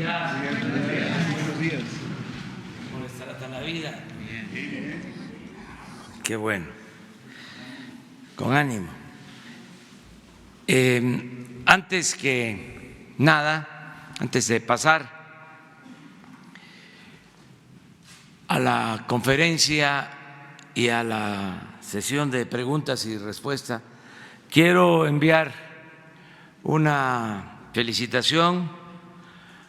Buenos días. ¿Cómo les trata la vida? Qué bueno. Con ánimo. Antes que nada, antes de pasar a la conferencia y a la sesión de preguntas y respuestas, quiero enviar una felicitación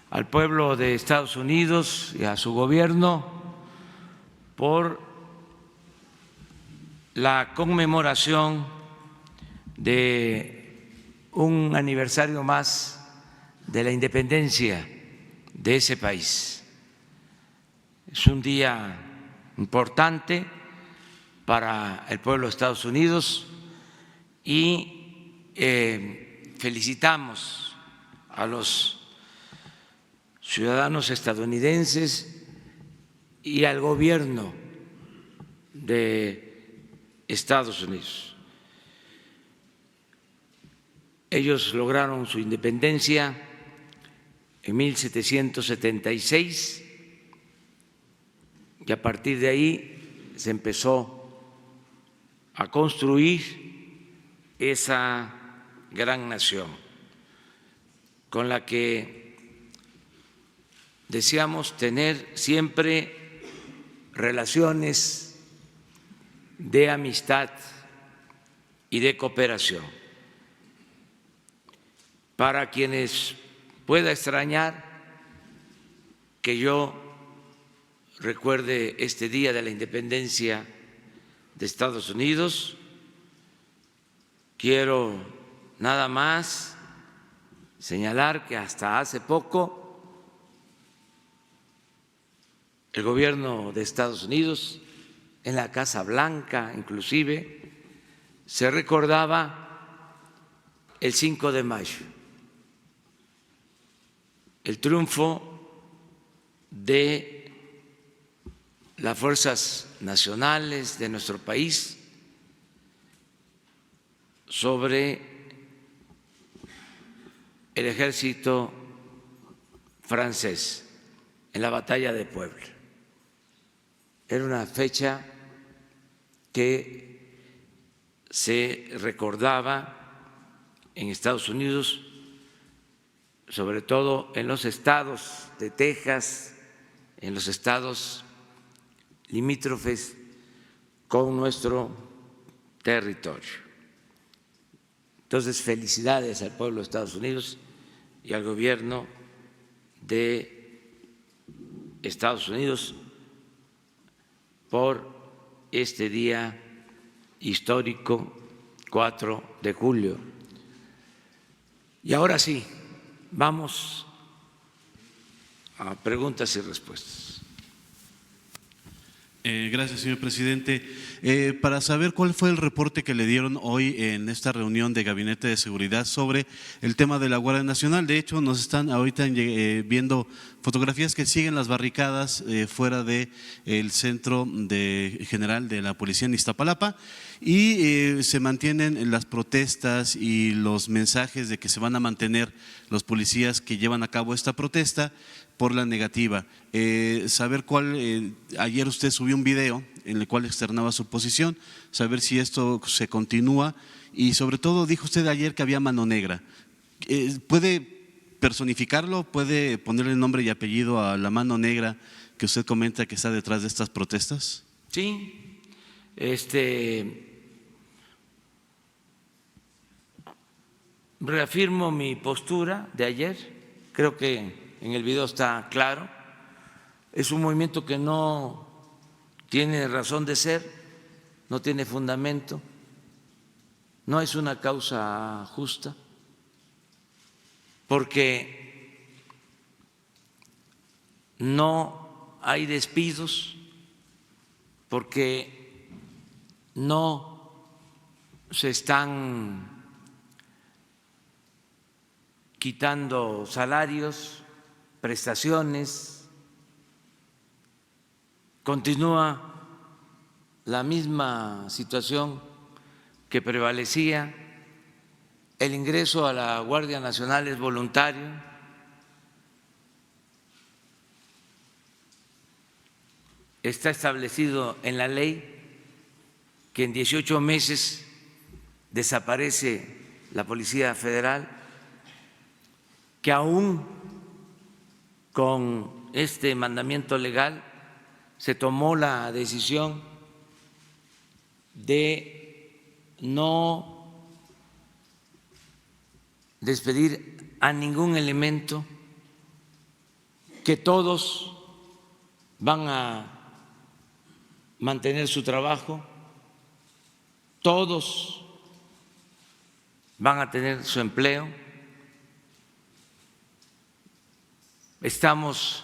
al pueblo de Estados Unidos y a su gobierno por la conmemoración de un aniversario más de la independencia de ese país. Es un día importante para el pueblo de Estados Unidos y felicitamos a los ciudadanos estadounidenses y al gobierno de Estados Unidos. Ellos lograron su independencia en 1776 y a partir de ahí se empezó a construir esa gran nación con la que deseamos tener siempre relaciones de amistad y de cooperación. Para quienes pueda extrañar que yo recuerde este día de la independencia de Estados Unidos, quiero nada más señalar que hasta hace poco el gobierno de Estados Unidos, en la Casa Blanca inclusive, se recordaba el 5 de mayo, el triunfo de las fuerzas nacionales de nuestro país sobre el ejército francés en la batalla de Puebla. Era una fecha que se recordaba en Estados Unidos, sobre todo en los estados de Texas, en los estados limítrofes con nuestro territorio. Entonces, felicidades al pueblo de Estados Unidos y al gobierno de Estados Unidos por este día histórico, 4 de julio. Y ahora sí, vamos a preguntas y respuestas. Gracias, señor presidente. Para saber cuál fue el reporte que le dieron hoy en esta reunión de Gabinete de Seguridad sobre el tema de la Guardia Nacional. De hecho, nos están ahorita viendo fotografías que siguen las barricadas fuera del centro general de la policía en Iztapalapa y se mantienen las protestas y los mensajes de que se van a mantener los policías que llevan a cabo esta protesta por la negativa. Saber cuál, ayer usted subió un video en el cual externaba su posición, saber si esto se continúa y sobre todo dijo usted ayer que había mano negra. ¿Puede personificarlo? ¿Puede ponerle nombre y apellido a la mano negra que usted comenta que está detrás de estas protestas? Sí, reafirmo mi postura de ayer, creo que en el video está claro, es un movimiento que no tiene razón de ser, no tiene fundamento, no es una causa justa, porque no hay despidos porque no se están quitando salarios, prestaciones, continúa la misma situación que prevalecía, el ingreso a la Guardia Nacional es voluntario, está establecido en la ley que en 18 meses desaparece la Policía Federal, que aún con este mandamiento legal se tomó la decisión de no despedir a ningún elemento, que todos van a mantener su trabajo, todos van a tener su empleo. Estamos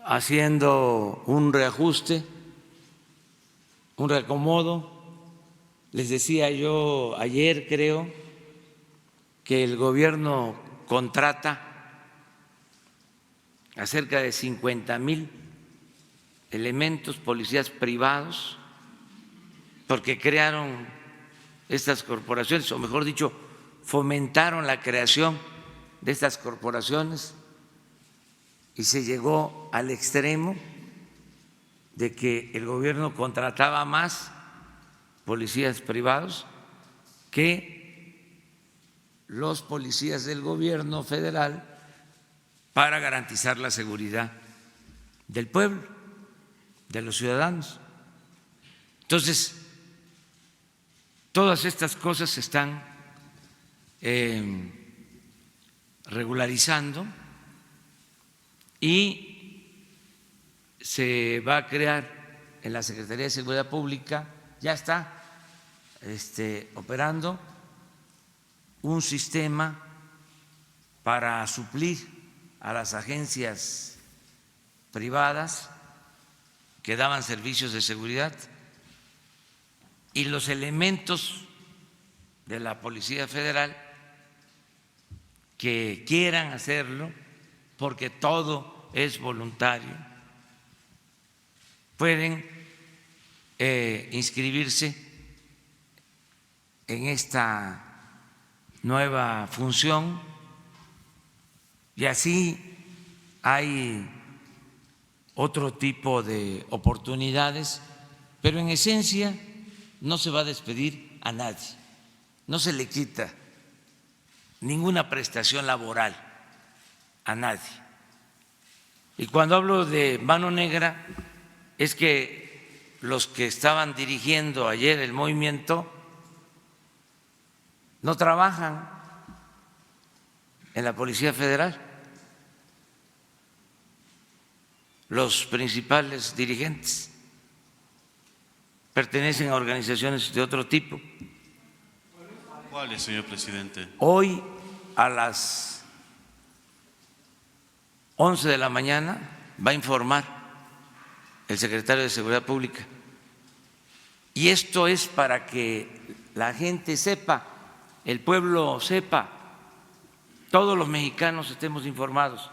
haciendo un reajuste, un reacomodo. Les decía yo ayer, creo, que el gobierno contrata a cerca de 50,000 elementos, policías privados, porque crearon estas corporaciones, o mejor dicho, fomentaron la creación de estas corporaciones y se llegó al extremo de que el gobierno contrataba más policías privados que los policías del gobierno federal para garantizar la seguridad del pueblo, de los ciudadanos. Entonces, todas estas cosas se están regularizando y se va a crear en la Secretaría de Seguridad Pública, ya está operando un sistema para suplir a las agencias privadas que daban servicios de seguridad, y los elementos de la Policía Federal que quieran hacerlo, porque todo es voluntario, pueden inscribirse en esta nueva función, y así hay otro tipo de oportunidades, pero en esencia no se va a despedir a nadie, no se le quita ninguna prestación laboral a nadie. Y cuando hablo de mano negra es que los que estaban dirigiendo ayer el movimiento no trabajan en la Policía Federal, los principales dirigentes pertenecen a organizaciones de otro tipo. ¿Cuáles, señor presidente? Hoy a las 11 de la mañana va a informar el secretario de Seguridad Pública, y esto es para que la gente sepa, el pueblo sepa, todos los mexicanos estemos informados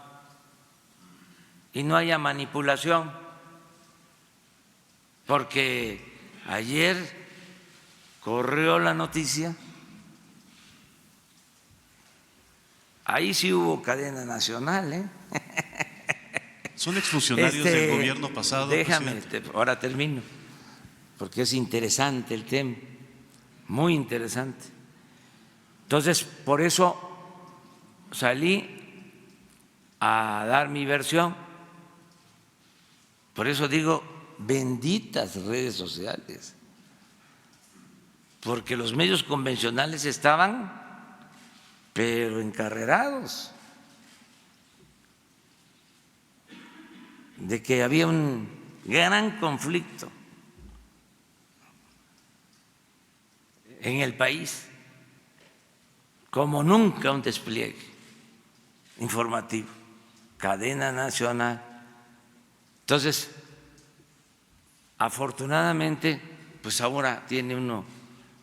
y no haya manipulación, porque ayer corrió la noticia, ahí sí hubo cadena nacional, ¿Son exfuncionarios del gobierno pasado? Déjame, ahora termino, porque es interesante el tema, muy interesante. Entonces, por eso salí a dar mi versión, por eso digo, benditas redes sociales, porque los medios convencionales estaban pero encarrerados de que había un gran conflicto en el país, como nunca un despliegue informativo. cadena nacional. Entonces, afortunadamente, pues ahora tiene uno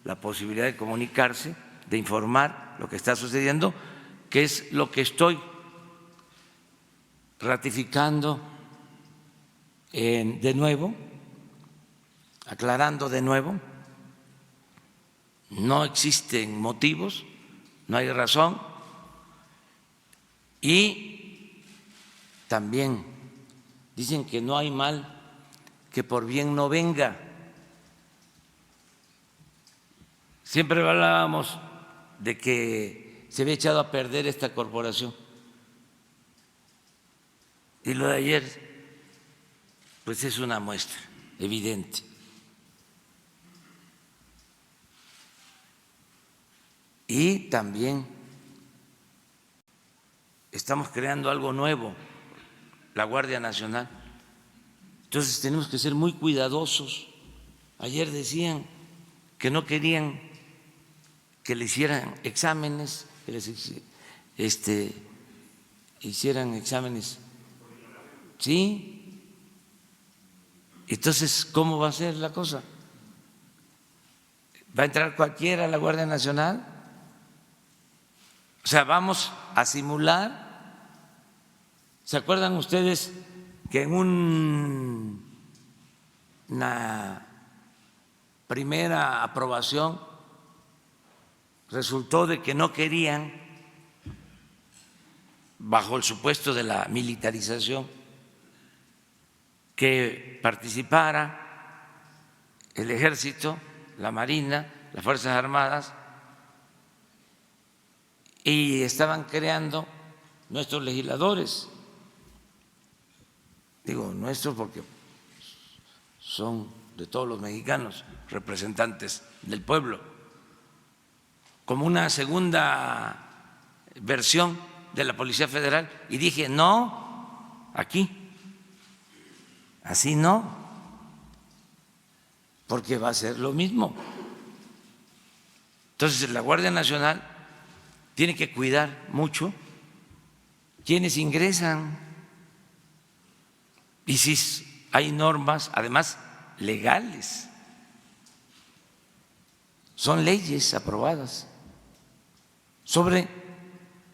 la posibilidad de comunicarse, de informar lo que está sucediendo, que es lo que estoy ratificando de nuevo, aclarando de nuevo. No existen motivos, no hay razón, y también dicen que no hay mal que por bien no venga. Siempre hablábamos de que se había echado a perder esta corporación, y lo de ayer pues es una muestra evidente. Y también estamos creando algo nuevo, la Guardia Nacional. Entonces tenemos que ser muy cuidadosos. Ayer decían que no querían que le hicieran exámenes, que les hicieran exámenes. ¿Sí? Entonces, ¿cómo va a ser la cosa? ¿Va a entrar cualquiera a la Guardia Nacional? O sea, vamos a simular. ¿Se acuerdan ustedes que en una primera aprobación resultó de que no querían, bajo el supuesto de la militarización, que participara el Ejército, la Marina, las Fuerzas Armadas, y estaban creando nuestros legisladores, digo nuestros porque son de todos los mexicanos, representantes del pueblo, como una segunda versión de la Policía Federal, y dije, no, aquí, así no, porque va a ser lo mismo. Entonces la Guardia Nacional tiene que cuidar mucho quienes ingresan, y si hay normas, además legales, son leyes aprobadas sobre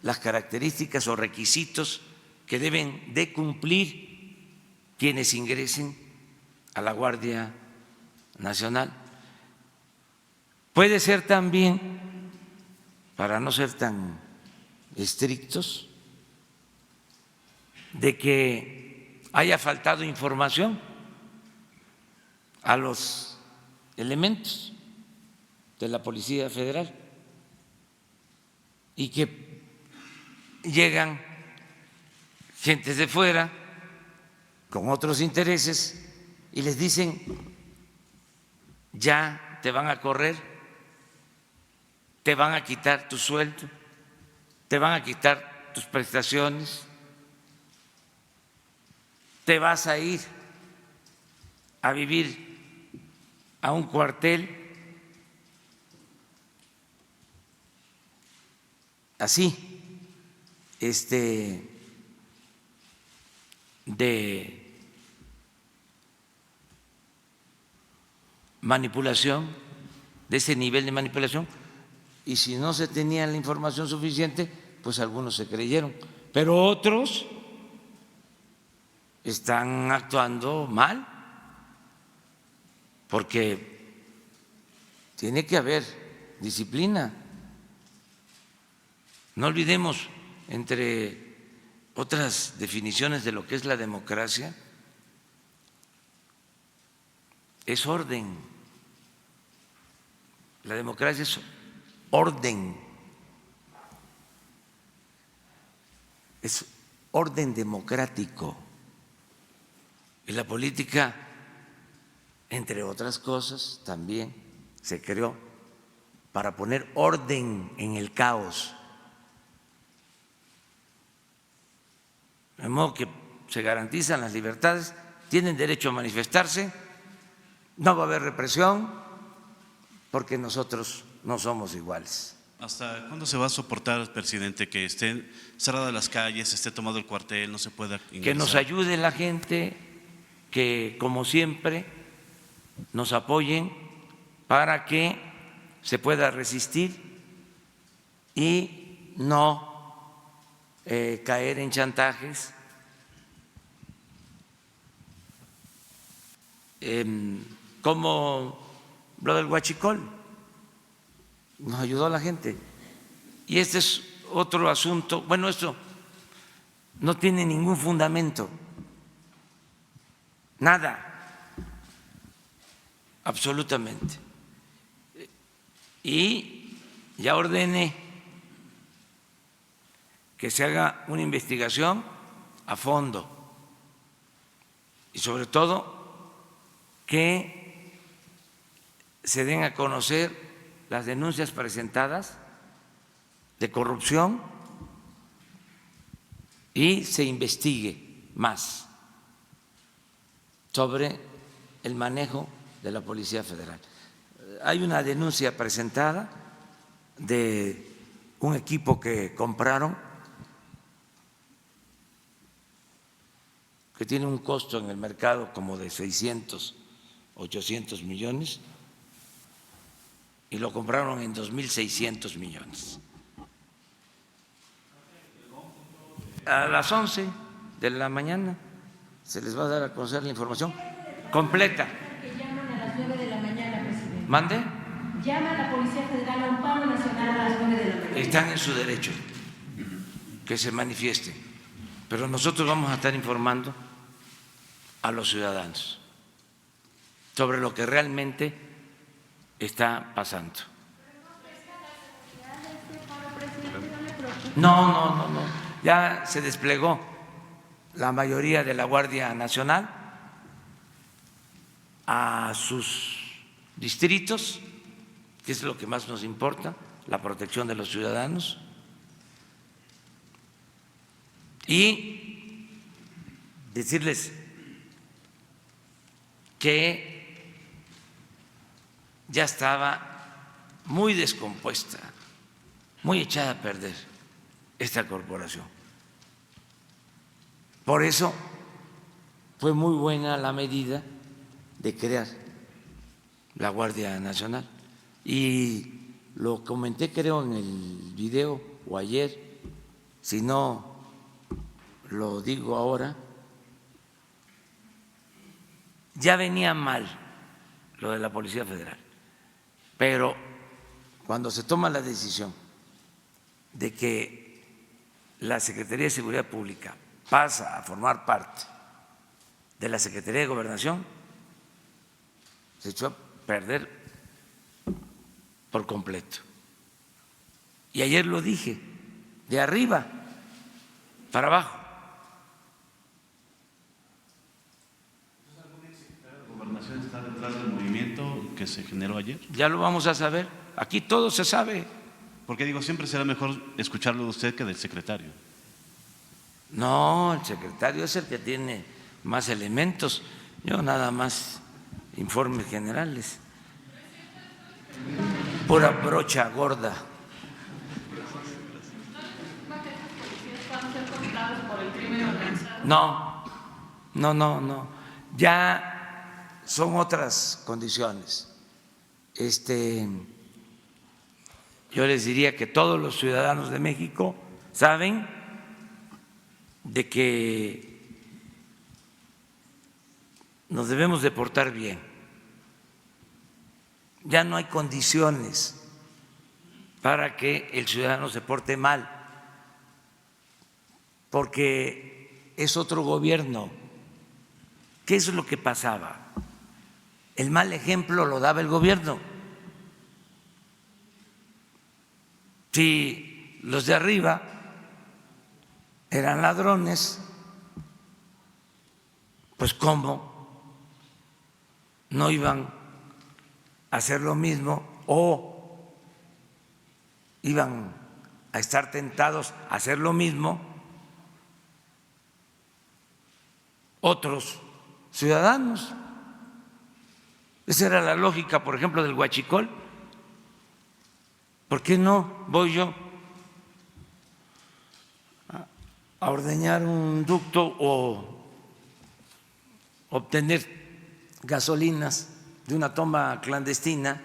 las características o requisitos que deben de cumplir quienes ingresen a la Guardia Nacional. Puede ser también, para no ser tan estrictos, de que haya faltado información a los elementos de la Policía Federal y que llegan gentes de fuera con otros intereses y les dicen, ya te van a correr, te van a quitar tu sueldo, te van a quitar tus prestaciones, te vas a ir a vivir a un cuartel, así, de manipulación, de ese nivel de manipulación, y si no se tenía la información suficiente, pues algunos se creyeron, pero otros están actuando mal, porque tiene que haber disciplina. No olvidemos, entre otras definiciones de lo que es la democracia, es orden. La democracia es orden, es orden democrático. Y la política, entre otras cosas, también se creó para poner orden en el caos. De modo que se garantizan las libertades, tienen derecho a manifestarse, no va a haber represión, porque nosotros no somos iguales. ¿Hasta cuándo se va a soportar, presidente, que estén cerradas las calles, esté tomado el cuartel, no se pueda ingresar? Que nos ayude la gente, que como siempre nos apoyen para que se pueda resistir y no caer en chantajes. Como lo del huachicol, nos ayudó a la gente. Y este es otro asunto, bueno, esto no tiene ningún fundamento, nada, absolutamente. Y ya ordené que se haga una investigación a fondo y sobre todo que se den a conocer las denuncias presentadas de corrupción y se investigue más sobre el manejo de la Policía Federal. Hay una denuncia presentada de un equipo que compraron que tiene un costo en el mercado como de 600, 800 millones y lo compraron en 2.600 millones. A las 11 de la mañana se les va a dar a conocer la información completa. Que llaman a las 9 de la mañana, presidente. ¿Mande? Llama a la Policía Federal a un paro nacional a las 9 de la mañana. Están en su derecho que se manifiesten, pero nosotros vamos a estar informando a los ciudadanos sobre lo que realmente está pasando. No, ya se desplegó la mayoría de la Guardia Nacional a sus distritos, que es lo que más nos importa, la protección de los ciudadanos, y decirles que ya estaba muy descompuesta, muy echada a perder esta corporación. Por eso fue muy buena la medida de crear la Guardia Nacional. Y lo comenté, creo, en el video o ayer, si no lo digo ahora, ya venía mal lo de la Policía Federal, pero cuando se toma la decisión de que la Secretaría de Seguridad Pública pasa a formar parte de la Secretaría de Gobernación, se echó a perder por completo. Y ayer lo dije, de arriba para abajo. ¿La gobernación está detrás del movimiento que se generó ayer? Ya lo vamos a saber. Aquí todo se sabe. Porque digo, siempre será mejor escucharlo de usted que del secretario. No, el secretario es el que tiene más elementos. Yo nada más informes generales. Pura brocha gorda. No. Ya son otras condiciones. Yo les diría que todos los ciudadanos de México saben de que nos debemos de portar bien. Ya no hay condiciones para que el ciudadano se porte mal, porque es otro gobierno. ¿Qué es lo que pasaba? El mal ejemplo lo daba el gobierno. Si los de arriba eran ladrones, pues ¿cómo no iban a hacer lo mismo o iban a estar tentados a hacer lo mismo otros ciudadanos? Esa era la lógica, por ejemplo, del huachicol. ¿por qué no voy yo a ordeñar un ducto o obtener gasolinas de una toma clandestina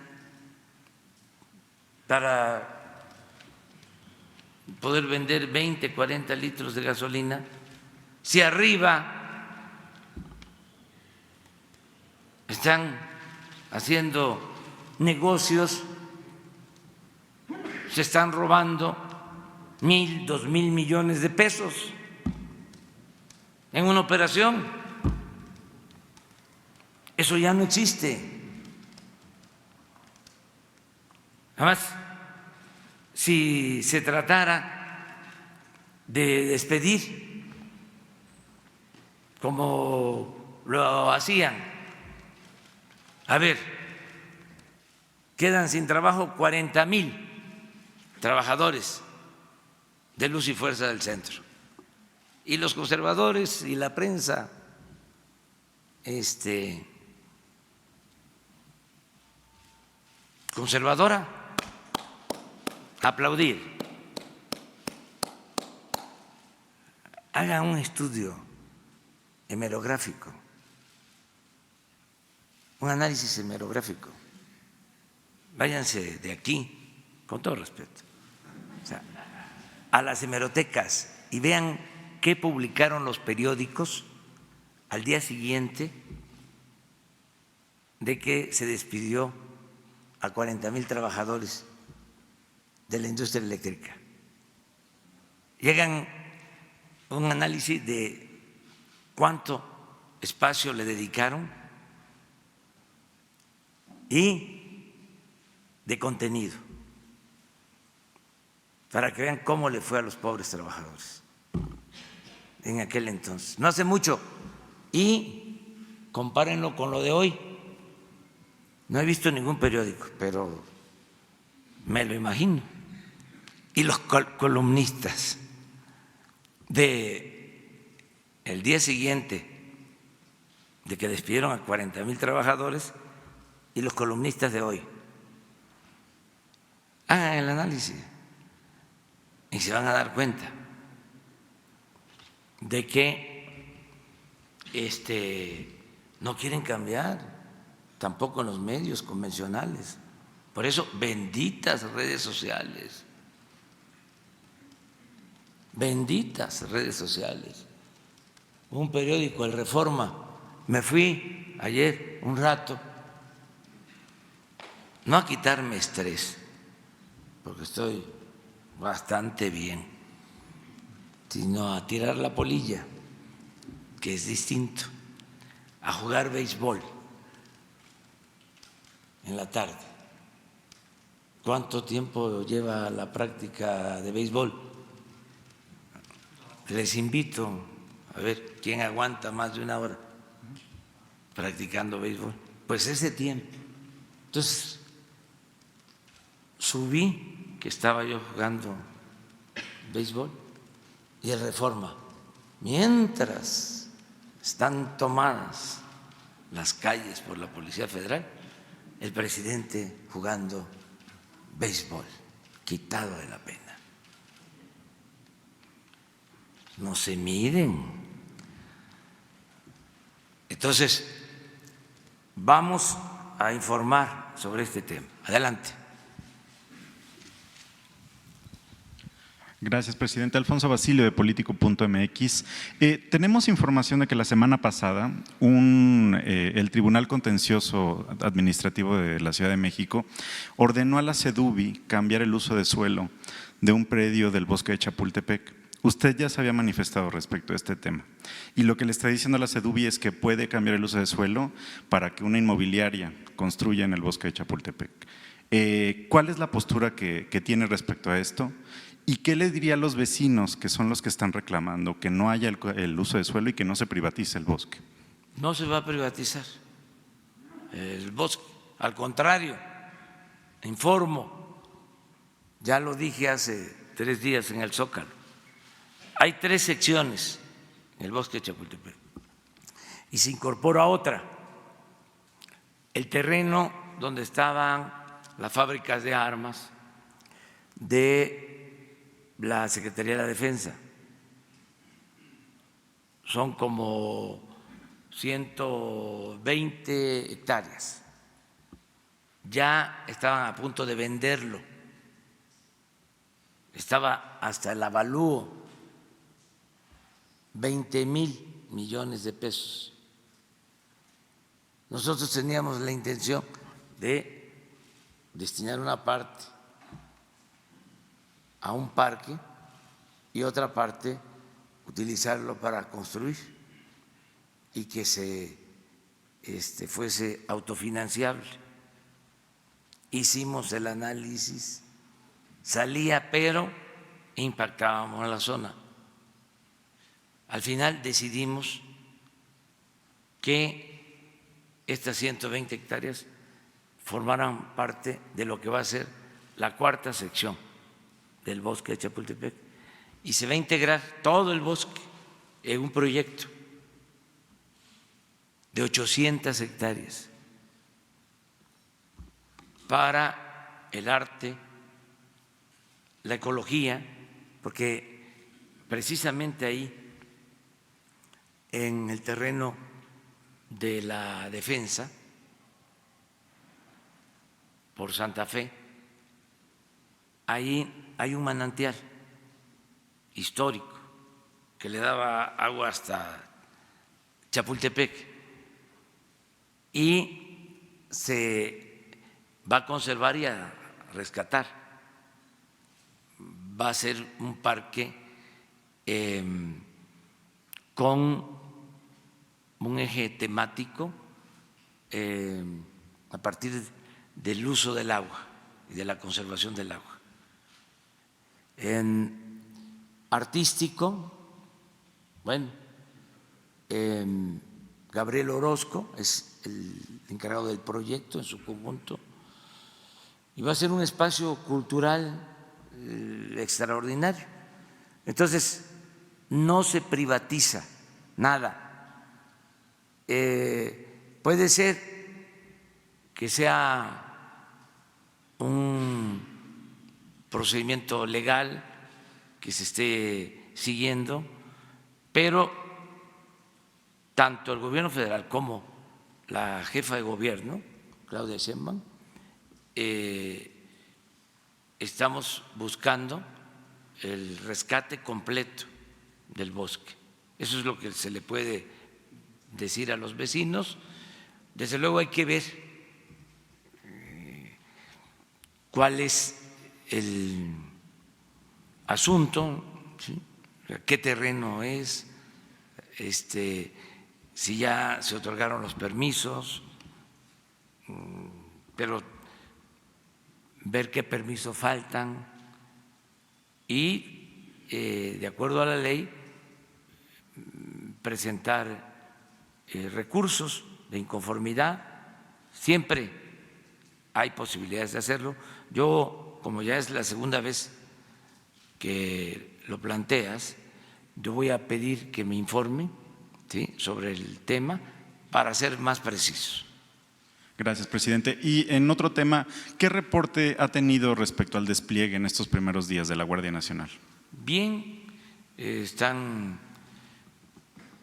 para poder vender 20, 40 litros de gasolina, si arriba están haciendo negocios, se están robando 1.000, 2.000 millones de pesos en una operación? Eso ya no existe. Además, si se tratara de despedir, como lo hacían, a ver, quedan sin trabajo 40.000 trabajadores de Luz y Fuerza del Centro. Y los conservadores y la prensa conservadora aplaudir. Haga un estudio hemerográfico, un análisis hemerográfico. Váyanse de aquí, con todo respeto, a las hemerotecas y vean qué publicaron los periódicos al día siguiente de que se despidió a 40.000 trabajadores de la industria eléctrica. Llegan un análisis de cuánto espacio le dedicaron y de contenido, para que vean cómo le fue a los pobres trabajadores en aquel entonces, no hace mucho, y compárenlo con lo de hoy. No he visto ningún periódico, pero me lo imagino. Y los columnistas de el día siguiente de que despidieron a 40.000 trabajadores y los columnistas de hoy, hagan el análisis y se van a dar cuenta de que no quieren cambiar tampoco en los medios convencionales. Por eso, benditas redes sociales, benditas redes sociales. Un periódico, El Reforma, me fui ayer un rato, no a quitarme estrés, porque estoy bastante bien, sino a tirar la polilla, que es distinto, a jugar béisbol en la tarde. ¿Cuánto tiempo lleva la práctica de béisbol? Les invito a ver quién aguanta más de una hora practicando béisbol. Pues ese tiempo. Entonces, subí que estaba yo jugando béisbol y El Reforma, mientras están tomadas las calles por la Policía Federal, el presidente jugando béisbol, quitado de la pena. No se miren. Entonces, vamos a informar sobre este tema. Adelante. Gracias, presidente. Alfonso Basilio, de Político.mx. Tenemos información de que la semana pasada el Tribunal Contencioso Administrativo de la Ciudad de México ordenó a la SEDUBI cambiar el uso de suelo de un predio del Bosque de Chapultepec. Usted ya se había manifestado respecto a este tema y lo que le está diciendo a la SEDUBI es que puede cambiar el uso de suelo para que una inmobiliaria construya en el Bosque de Chapultepec. ¿Cuál es la postura que tiene respecto a esto? ¿Y qué le diría a los vecinos, que son los que están reclamando que no haya el uso de suelo y que no se privatice el bosque? No se va a privatizar el bosque, al contrario, informo, ya lo dije hace 3 días en el Zócalo, hay 3 secciones en el Bosque de Chapultepec y se incorpora otra, el terreno donde estaban las fábricas de armas, de la Secretaría de la Defensa. Son como 120 hectáreas. Ya estaban a punto de venderlo. Estaba hasta el avalúo, 20,000 millones de pesos. Nosotros teníamos la intención de destinar una parte a un parque y otra parte utilizarlo para construir y que se fuese autofinanciable. Hicimos el análisis, salía, pero impactábamos a la zona. Al final decidimos que estas 120 hectáreas formaran parte de lo que va a ser la cuarta sección del bosque de Chapultepec y se va a integrar todo el bosque en un proyecto de 800 hectáreas para el arte, la ecología, porque precisamente ahí, en el terreno de la defensa, por Santa Fe, ahí hay un manantial histórico que le daba agua hasta Chapultepec y se va a conservar y a rescatar. Va a ser un parque con un eje temático a partir del uso del agua y de la conservación del agua. En artístico, bueno, Gabriel Orozco es el encargado del proyecto en su conjunto y va a ser un espacio cultural extraordinario. Entonces, no se privatiza nada. Puede ser que sea un procedimiento legal que se esté siguiendo, pero tanto el gobierno federal como la jefa de gobierno, Claudia Sheinbaum, estamos buscando el rescate completo del bosque. Eso es lo que se le puede decir a los vecinos. Desde luego hay que ver cuál es el asunto, ¿sí? Qué terreno es, si ya se otorgaron los permisos, pero ver qué permisos faltan y, de acuerdo a la ley, presentar recursos de inconformidad. Siempre hay posibilidades de hacerlo. Yo, como ya es la segunda vez que lo planteas, yo voy a pedir que me informe, ¿sí?, sobre el tema para ser más precisos. Gracias, presidente. Y en otro tema, ¿qué reporte ha tenido respecto al despliegue en estos primeros días de la Guardia Nacional? Bien, están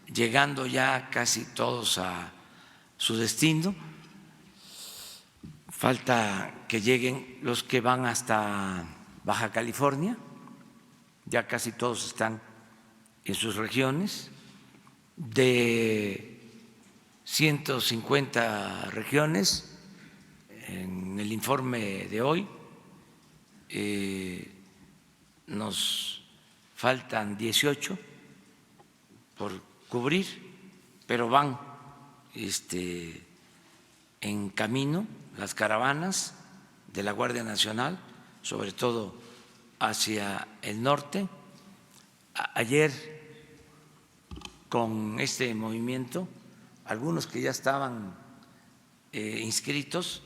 llegando ya casi todos a su destino. Falta que lleguen los que van hasta Baja California, ya casi todos están en sus regiones. De 150 regiones, en el informe de hoy nos faltan 18 por cubrir, pero van en camino las caravanas de la Guardia Nacional, sobre todo hacia el norte. Ayer, con este movimiento, algunos que ya estaban inscritos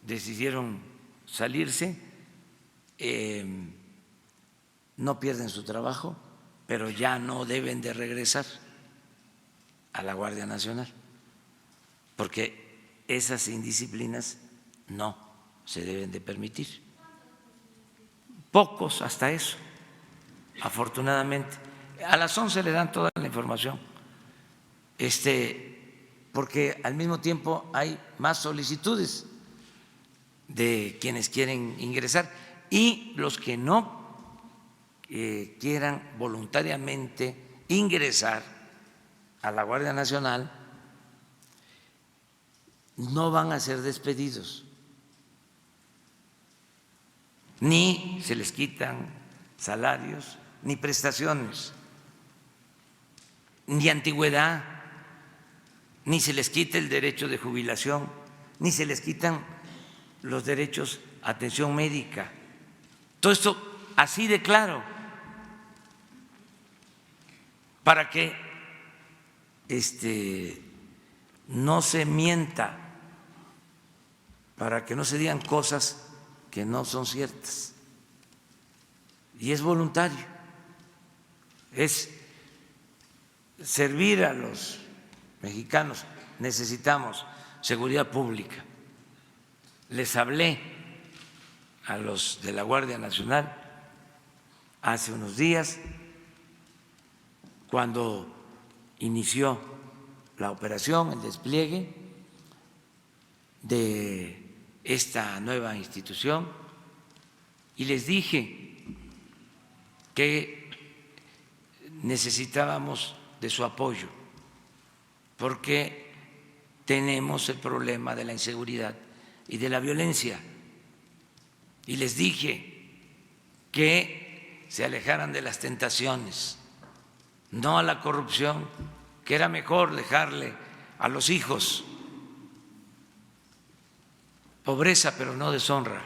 decidieron salirse, no pierden su trabajo, pero ya no deben de regresar a la Guardia Nacional, porque esas indisciplinas no se deben de permitir. pocos hasta eso, afortunadamente. A las 11 le dan toda la información, porque al mismo tiempo hay más solicitudes de quienes quieren ingresar y los que no quieran voluntariamente ingresar a la Guardia Nacional no van a ser despedidos, ni se les quitan salarios, ni prestaciones, ni antigüedad, ni se les quita el derecho de jubilación, ni se les quitan los derechos a atención médica. Todo esto así de claro, para que no se mienta, para que no se digan cosas que no son ciertas. Y es voluntario, es servir a los mexicanos. Necesitamos seguridad pública. Les hablé a los de la Guardia Nacional hace unos días, cuando inició la operación, el despliegue de esta nueva institución, y les dije que necesitábamos de su apoyo porque tenemos el problema de la inseguridad y de la violencia, y les dije que se alejaran de las tentaciones, no a la corrupción, que era mejor dejarle a los hijos pobreza pero no deshonra,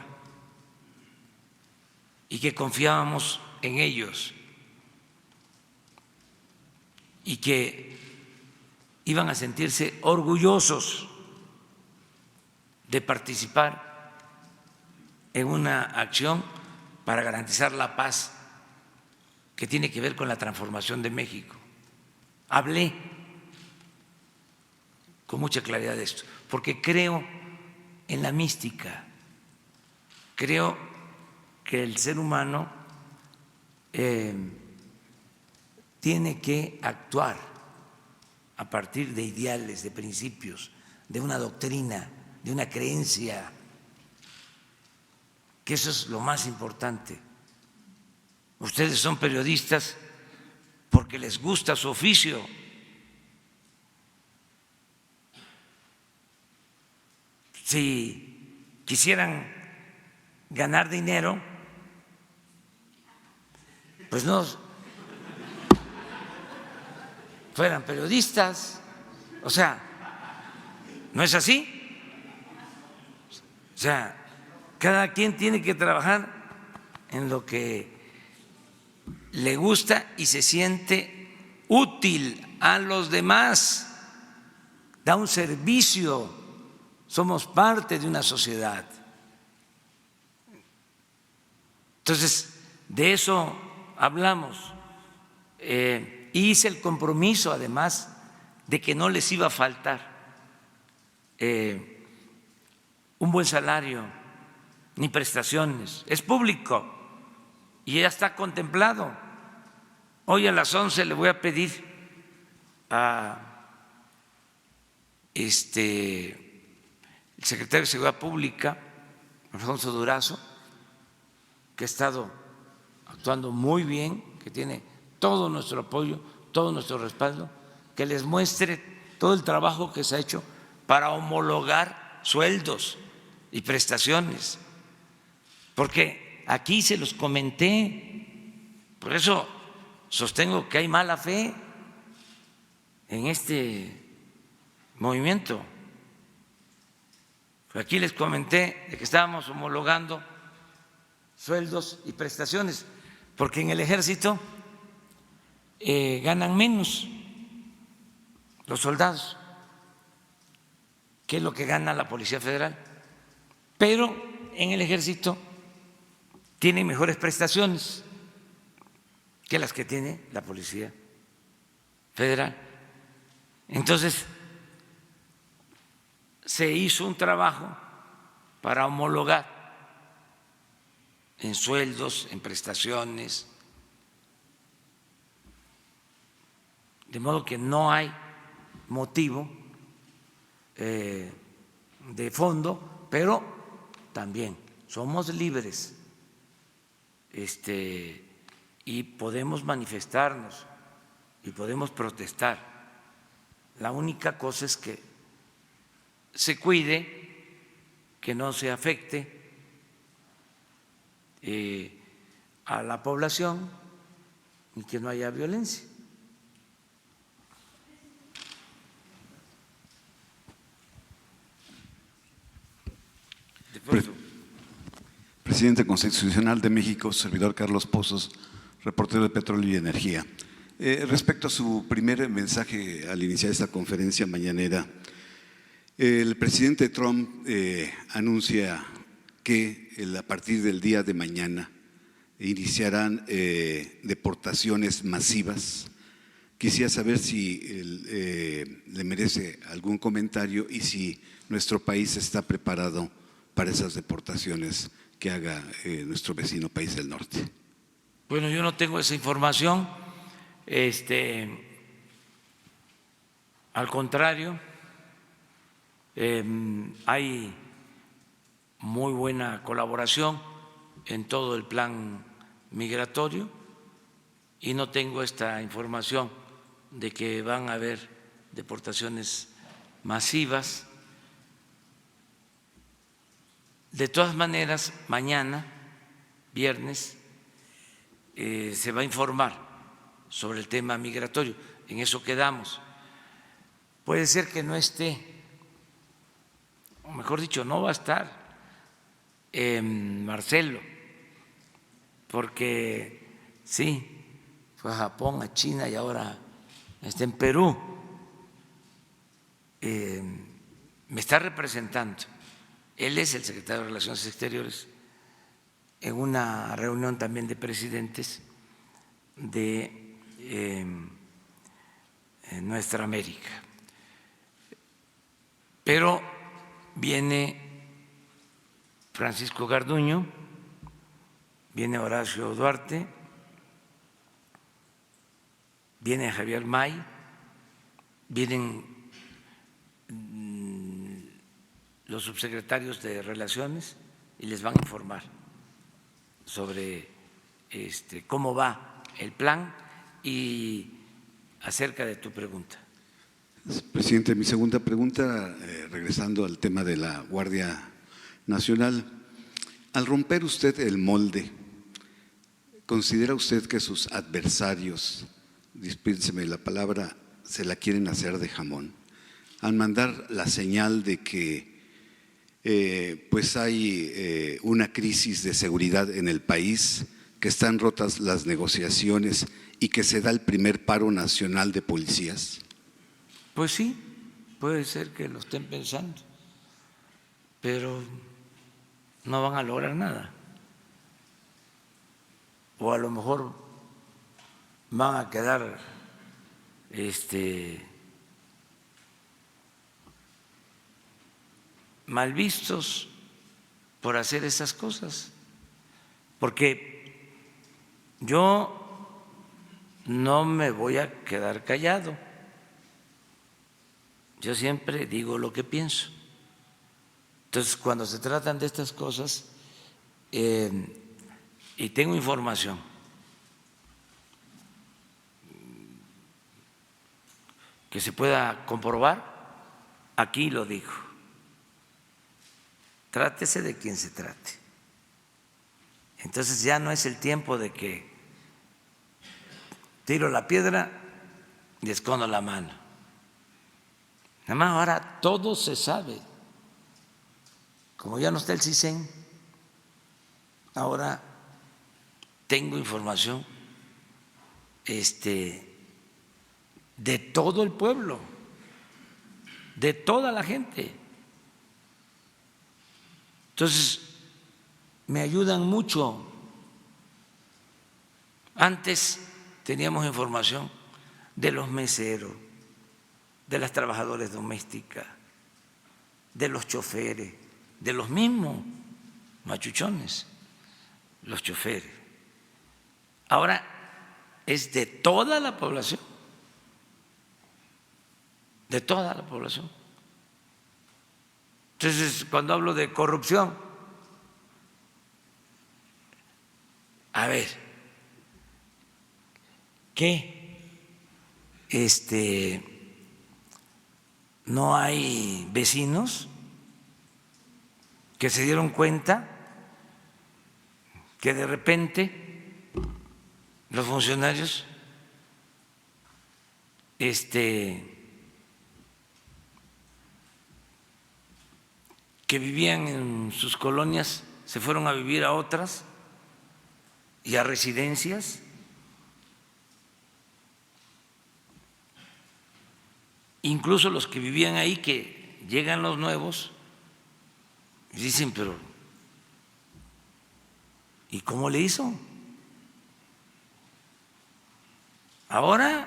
y que confiábamos en ellos y que iban a sentirse orgullosos de participar en una acción para garantizar la paz que tiene que ver con la transformación de México. Hablé con mucha claridad de esto, porque creo en la mística, creo que el ser humano tiene que actuar a partir de ideales, de principios, de una doctrina, de una creencia, que eso es lo más importante. Ustedes son periodistas porque les gusta su oficio. Si quisieran ganar dinero, pues no fueran periodistas. O sea, ¿no es así? O sea, cada quien tiene que trabajar en lo que le gusta y se siente útil a los demás, da un servicio, somos parte de una sociedad. Entonces, de eso hablamos. Hice el compromiso, además, de que no les iba a faltar un buen salario ni prestaciones. Es público y ya está contemplado. Hoy a las 11 le voy a pedir a el secretario de Seguridad Pública, Alfonso Durazo, que ha estado actuando muy bien, que tiene todo nuestro apoyo, todo nuestro respaldo, que les muestre todo el trabajo que se ha hecho para homologar sueldos y prestaciones, porque aquí se los comenté. Por eso sostengo que hay mala fe en este movimiento. Aquí les comenté de que estábamos homologando sueldos y prestaciones, porque en el ejército ganan menos los soldados que lo que gana la Policía Federal, pero en el ejército tienen mejores prestaciones que las que tiene la Policía Federal. Entonces, se hizo un trabajo para homologar en sueldos, en prestaciones. De modo que no hay motivo de fondo, pero también somos libres y podemos manifestarnos y podemos protestar. La única cosa es que se cuide, que no se afecte a la población y que no haya violencia. Presidente Constitucional de México, servidor Carlos Pozos, reportero de Petróleo y Energía. Respecto a su primer mensaje al iniciar esta conferencia mañanera, el presidente Trump anuncia que a partir del día de mañana iniciarán deportaciones masivas. Quisiera saber si le merece algún comentario y si nuestro país está preparado para esas deportaciones que haga nuestro vecino país del norte. Bueno, yo no tengo esa información. Al contrario, hay muy buena colaboración en todo el plan migratorio y no tengo esta información de que van a haber deportaciones masivas. De todas maneras, mañana, viernes, se va a informar sobre el tema migratorio. En eso quedamos. Puede ser que no esté, o mejor dicho, no va a estar Marcelo, porque sí, fue a Japón, a China y ahora está en Perú. Me está representando. Él es el secretario de Relaciones Exteriores en una reunión también de presidentes de nuestra América. Pero viene Francisco Garduño, viene Horacio Duarte, viene Javier May, vienen los subsecretarios de Relaciones y les van a informar sobre cómo va el plan y acerca de tu pregunta. Presidente, mi segunda pregunta, regresando al tema de la Guardia Nacional. Al romper usted el molde, ¿considera usted que sus adversarios, dispénseme la palabra, se la quieren hacer de jamón? Al mandar la señal de que pues hay una crisis de seguridad en el país, que están rotas las negociaciones y que se da el primer paro nacional de policías. Pues sí, puede ser que lo estén pensando, pero no van a lograr nada. O a lo mejor van a quedar mal vistos por hacer esas cosas, porque yo no me voy a quedar callado. Yo siempre digo lo que pienso. Entonces, cuando se tratan de estas cosas y tengo información que se pueda comprobar, aquí lo digo. Trátese de quien se trate. Entonces ya no es el tiempo de que tiro la piedra y escondo la mano. Nada más ahora todo se sabe. Como ya no está el CISEN, ahora tengo información de todo el pueblo, de toda la gente. Entonces, me ayudan mucho. Antes teníamos información de los meseros, de las trabajadoras domésticas, de los choferes, de los mismos machuchones, los choferes. Ahora es de toda la población, de toda la población. Entonces, cuando hablo de corrupción, a ver, ¿qué? ¿No hay vecinos que se dieron cuenta que de repente los funcionarios que vivían en sus colonias se fueron a vivir a otras y a residencias? Incluso los que vivían ahí, que llegan los nuevos, dicen, pero ¿y cómo le hizo? Ahora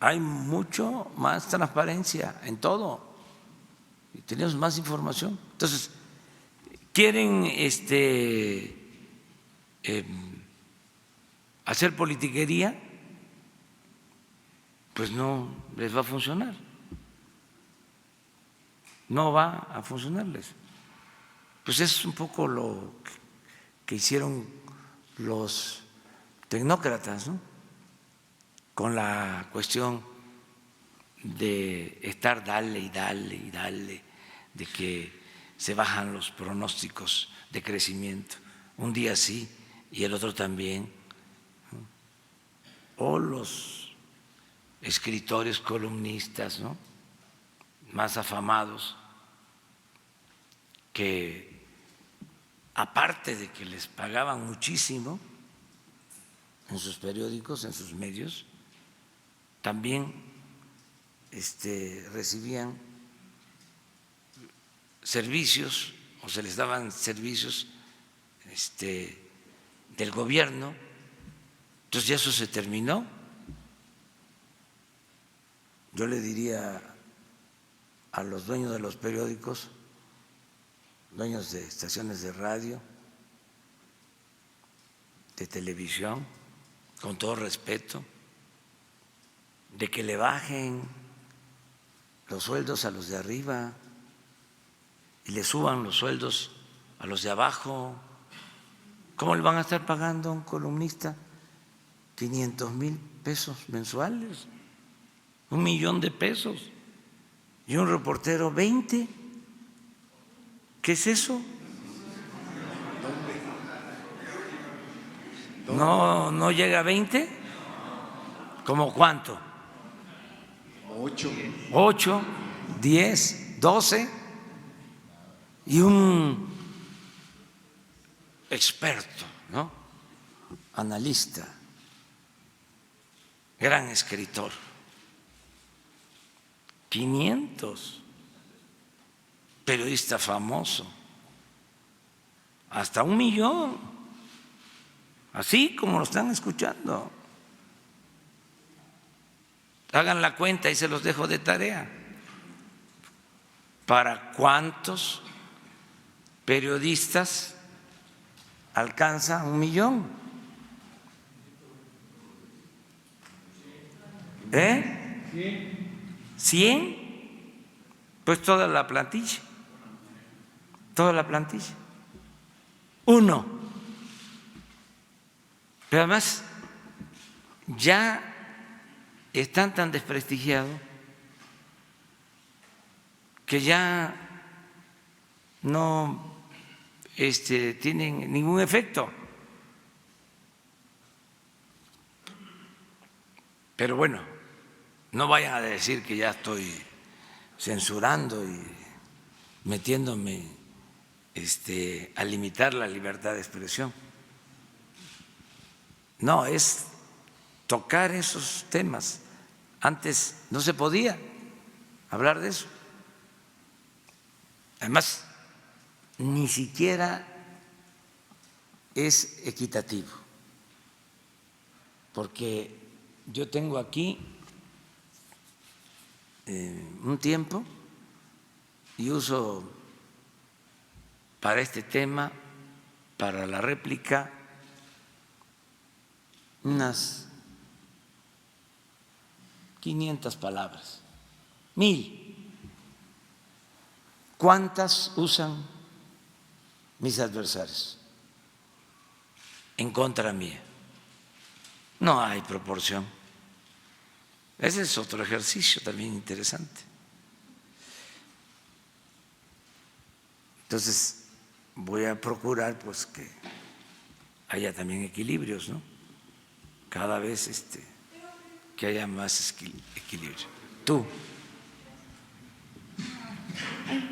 hay mucho más transparencia en todo y tenemos más información. Entonces, quieren hacer politiquería, pues no les va a funcionar, no va a funcionarles. Pues es un poco lo que hicieron los tecnócratas, ¿no?, con la cuestión de estar dale y dale y dale, de que se bajan los pronósticos de crecimiento, un día sí y el otro también, ¿no? O los escritores columnistas, ¿no?, más afamados, que aparte de que les pagaban muchísimo en sus periódicos, en sus medios, también recibían servicios o se les daban servicios del gobierno. Entonces ya eso se terminó. Yo le diría a los dueños de los periódicos, dueños de estaciones de radio, de televisión, con todo respeto, de que le bajen los sueldos a los de arriba y le suban los sueldos a los de abajo. ¿Cómo le van a estar pagando a un columnista 500,000 pesos mensuales? 1,000,000 de pesos. Y un reportero 20. ¿Qué es eso? ¿No llega a 20? ¿Cómo cuánto? 8, 10, 12. Y un experto, ¿no?, analista, gran escritor, 500. Periodista famoso, hasta 1,000,000, así como lo están escuchando. Hagan la cuenta y se los dejo de tarea. ¿Para cuántos periodistas alcanza 1,000,000? ¿100? Pues toda la plantilla. Toda la plantilla. 1. Pero además ya están tan desprestigiados que ya no tienen ningún efecto. Pero bueno, no vayan a decir que ya estoy censurando y metiéndome a limitar la libertad de expresión. No, es tocar esos temas. Antes no se podía hablar de eso. Además, ni siquiera es equitativo, porque yo tengo aquí un tiempo y uso para este tema, para la réplica, unas 500 palabras, 1000. ¿Cuántas usan mis adversarios en contra mía? No hay proporción. Ese es otro ejercicio también interesante. Entonces, voy a procurar pues que haya también equilibrios, ¿no? Cada vez que haya más equilibrio. Tú.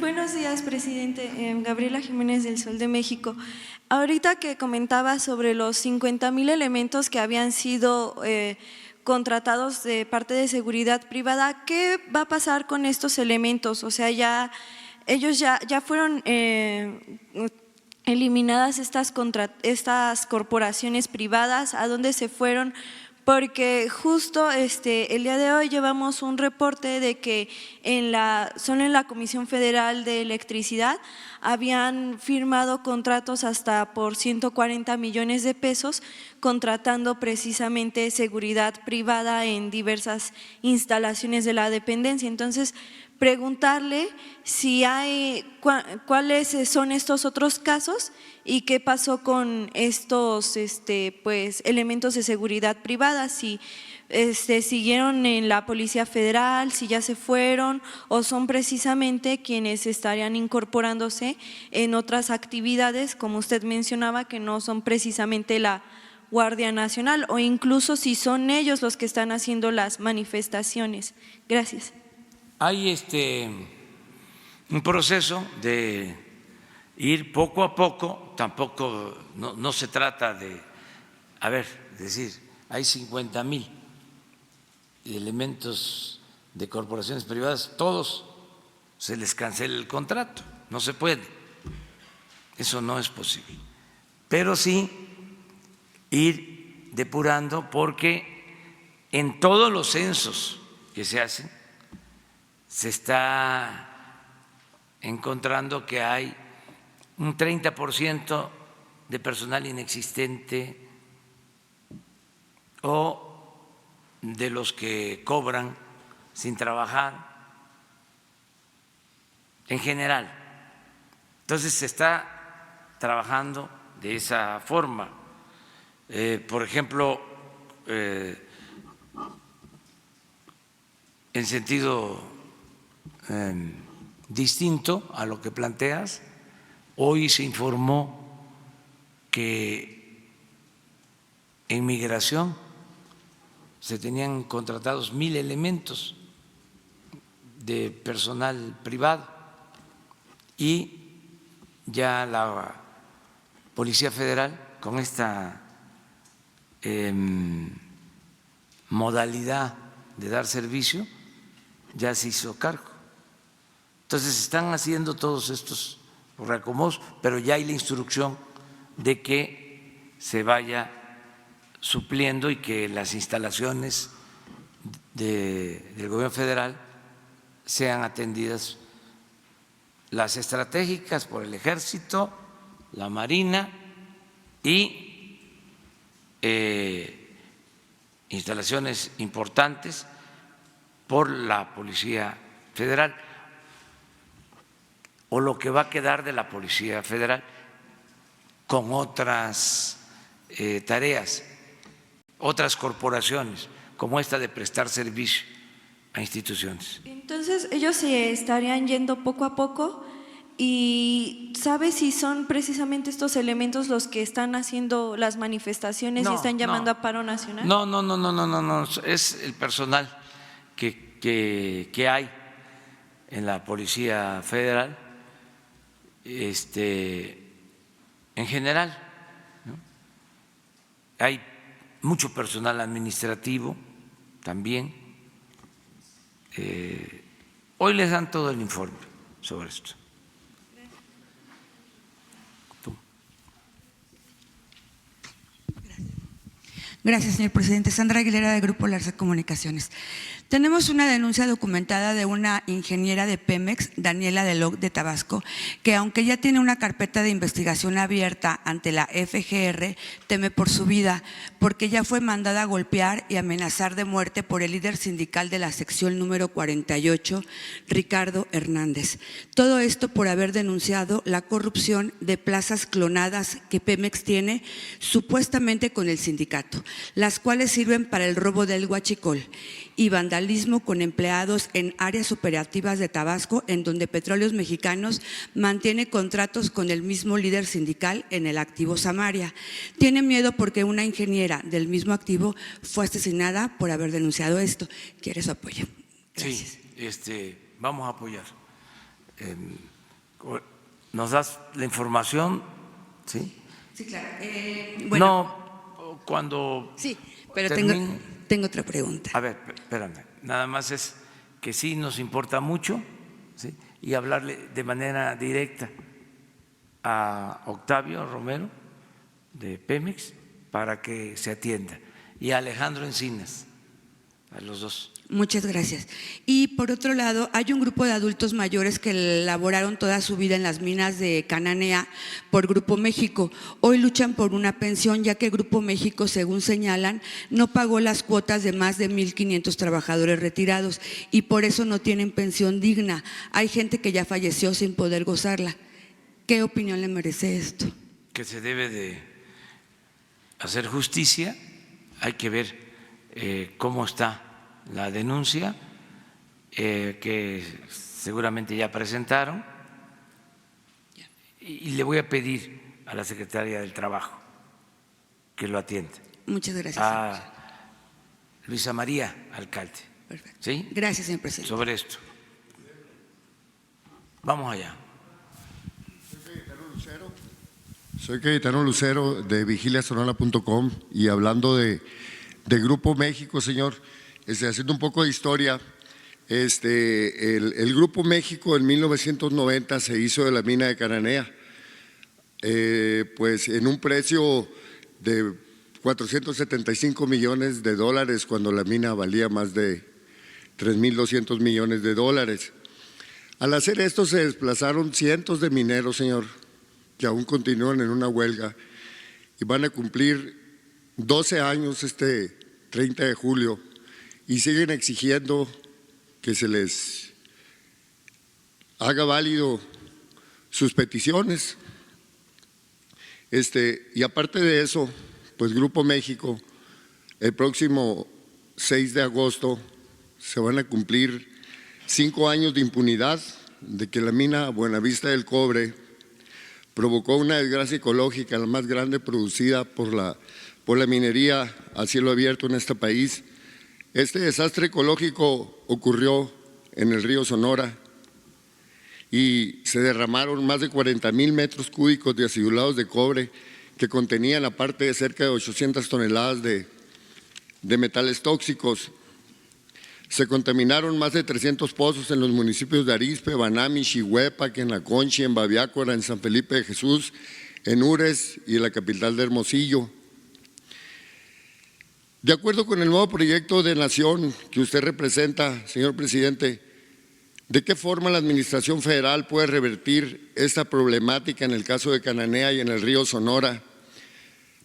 Buenos días, presidente. Gabriela Jiménez del Sol de México. Ahorita que comentaba sobre los 50,000 elementos que habían sido contratados de parte de seguridad privada, ¿qué va a pasar con estos elementos? O sea, ellos ya fueron eliminadas estas corporaciones privadas. ¿A dónde se fueron? Porque justo el día de hoy llevamos un reporte de que solo en la Comisión Federal de Electricidad habían firmado contratos hasta por 140 millones de pesos, contratando precisamente seguridad privada en diversas instalaciones de la dependencia. Entonces, preguntarle si hay cuáles son estos otros casos y qué pasó con estos pues elementos de seguridad privada, si siguieron en la Policía Federal, si ya se fueron o son precisamente quienes estarían incorporándose en otras actividades, como usted mencionaba, que no son precisamente la Guardia Nacional, o incluso si son ellos los que están haciendo las manifestaciones. Gracias. Hay un proceso de ir poco a poco, tampoco no se trata de, decir, hay 50,000 elementos de corporaciones privadas, todos se les cancela el contrato, no se puede, eso no es posible, pero sí ir depurando, porque en todos los censos que se hacen se está encontrando que hay un 30% de personal inexistente o de los que cobran sin trabajar en general. Entonces se está trabajando de esa forma. Por ejemplo, en sentido distinto a lo que planteas, hoy se informó que en migración se tenían contratados 1,000 elementos de personal privado y ya la Policía Federal, con esta modalidad de dar servicio, ya se hizo cargo. Entonces se están haciendo todos estos reacomodos, pero ya hay la instrucción de que se vaya supliendo y que las instalaciones del gobierno federal sean atendidas, las estratégicas por el Ejército, la Marina y instalaciones importantes por la Policía Federal, o lo que va a quedar de la Policía Federal con otras tareas, otras corporaciones, como esta de prestar servicio a instituciones. Entonces, ellos se estarían yendo poco a poco. ¿Y sabe si son precisamente estos elementos los que están haciendo las manifestaciones y están llamando a paro nacional? No, es el personal que hay en la Policía Federal, en general, ¿no? Hay mucho personal administrativo también. Hoy les dan todo el informe sobre esto. Gracias, señor presidente. Sandra Aguilera, de Grupo Larsa Comunicaciones. Tenemos una denuncia documentada de una ingeniera de Pemex, Daniela Deloc, de Tabasco, que aunque ya tiene una carpeta de investigación abierta ante la FGR, teme por su vida, porque ya fue mandada a golpear y amenazar de muerte por el líder sindical de la sección número 48, Ricardo Hernández. Todo esto por haber denunciado la corrupción de plazas clonadas que Pemex tiene supuestamente con el sindicato, las cuales sirven para el robo del huachicol y vandalismo con empleados en áreas operativas de Tabasco, en donde Petróleos Mexicanos mantiene contratos con el mismo líder sindical en el activo Samaria. Tiene miedo porque una ingeniera del mismo activo fue asesinada por haber denunciado esto. Quiere su apoyo. Gracias. Sí, vamos a apoyar. ¿Nos das la información? Sí. Sí, claro. Bueno, no, cuando sí, pero termine. tengo otra pregunta. A ver, espérame. Nada más es que sí nos importa mucho, ¿sí? Y hablarle de manera directa a Octavio Romero de Pemex para que se atienda y a Alejandro Encinas, a los dos. Muchas gracias. Y por otro lado, hay un grupo de adultos mayores que laboraron toda su vida en las minas de Cananea por Grupo México. Hoy luchan por una pensión, ya que Grupo México, según señalan, no pagó las cuotas de más de 1,500 trabajadores retirados y por eso no tienen pensión digna. Hay gente que ya falleció sin poder gozarla. ¿Qué opinión le merece esto? Que se debe de hacer justicia, hay que ver cómo está la denuncia que seguramente ya presentaron y le voy a pedir a la secretaria del Trabajo que lo atienda. Muchas gracias. A Luisa María, alcalde. Perfecto. ¿Sí? Gracias, señor presidente. Sobre esto. Vamos allá. Soy Cayetano Lucero de vigiliasonora.com y hablando de Grupo México, señor, haciendo un poco de historia, el Grupo México en 1990 se hizo de la mina de Cananea, pues en un precio de 475 millones de dólares cuando la mina valía más de 3.200 millones de dólares. Al hacer esto se desplazaron cientos de mineros, señor, que aún continúan en una huelga y van a cumplir 12 años este 30 de julio y siguen exigiendo que se les haga válido sus peticiones. Y aparte de eso, pues Grupo México, el próximo 6 de agosto se van a cumplir 5 años de impunidad de que la mina Buenavista del Cobre provocó una desgracia ecológica, la más grande producida por la minería a cielo abierto en este país. Este desastre ecológico ocurrió en el río Sonora y se derramaron más de 40,000 metros cúbicos de acidulados de cobre que contenían aparte de cerca de 800 toneladas de metales tóxicos. Se contaminaron más de 300 pozos en los municipios de Arizpe, Banami, Xihuepac, en La Conchi, en Babiácora, en San Felipe de Jesús, en Ures y en la capital de Hermosillo. De acuerdo con el nuevo proyecto de nación que usted representa, señor presidente, ¿de qué forma la administración federal puede revertir esta problemática en el caso de Cananea y en el río Sonora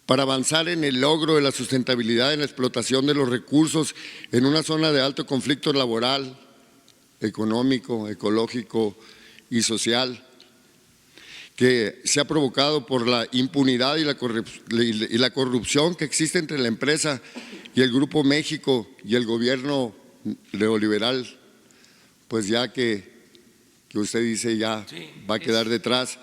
para avanzar en el logro de la sustentabilidad en la explotación de los recursos en una zona de alto conflicto laboral, económico, ecológico y social, que se ha provocado por la impunidad y la corrupción que existe entre la empresa y el Grupo México y el gobierno neoliberal, pues ya que usted dice ya va a quedar detrás?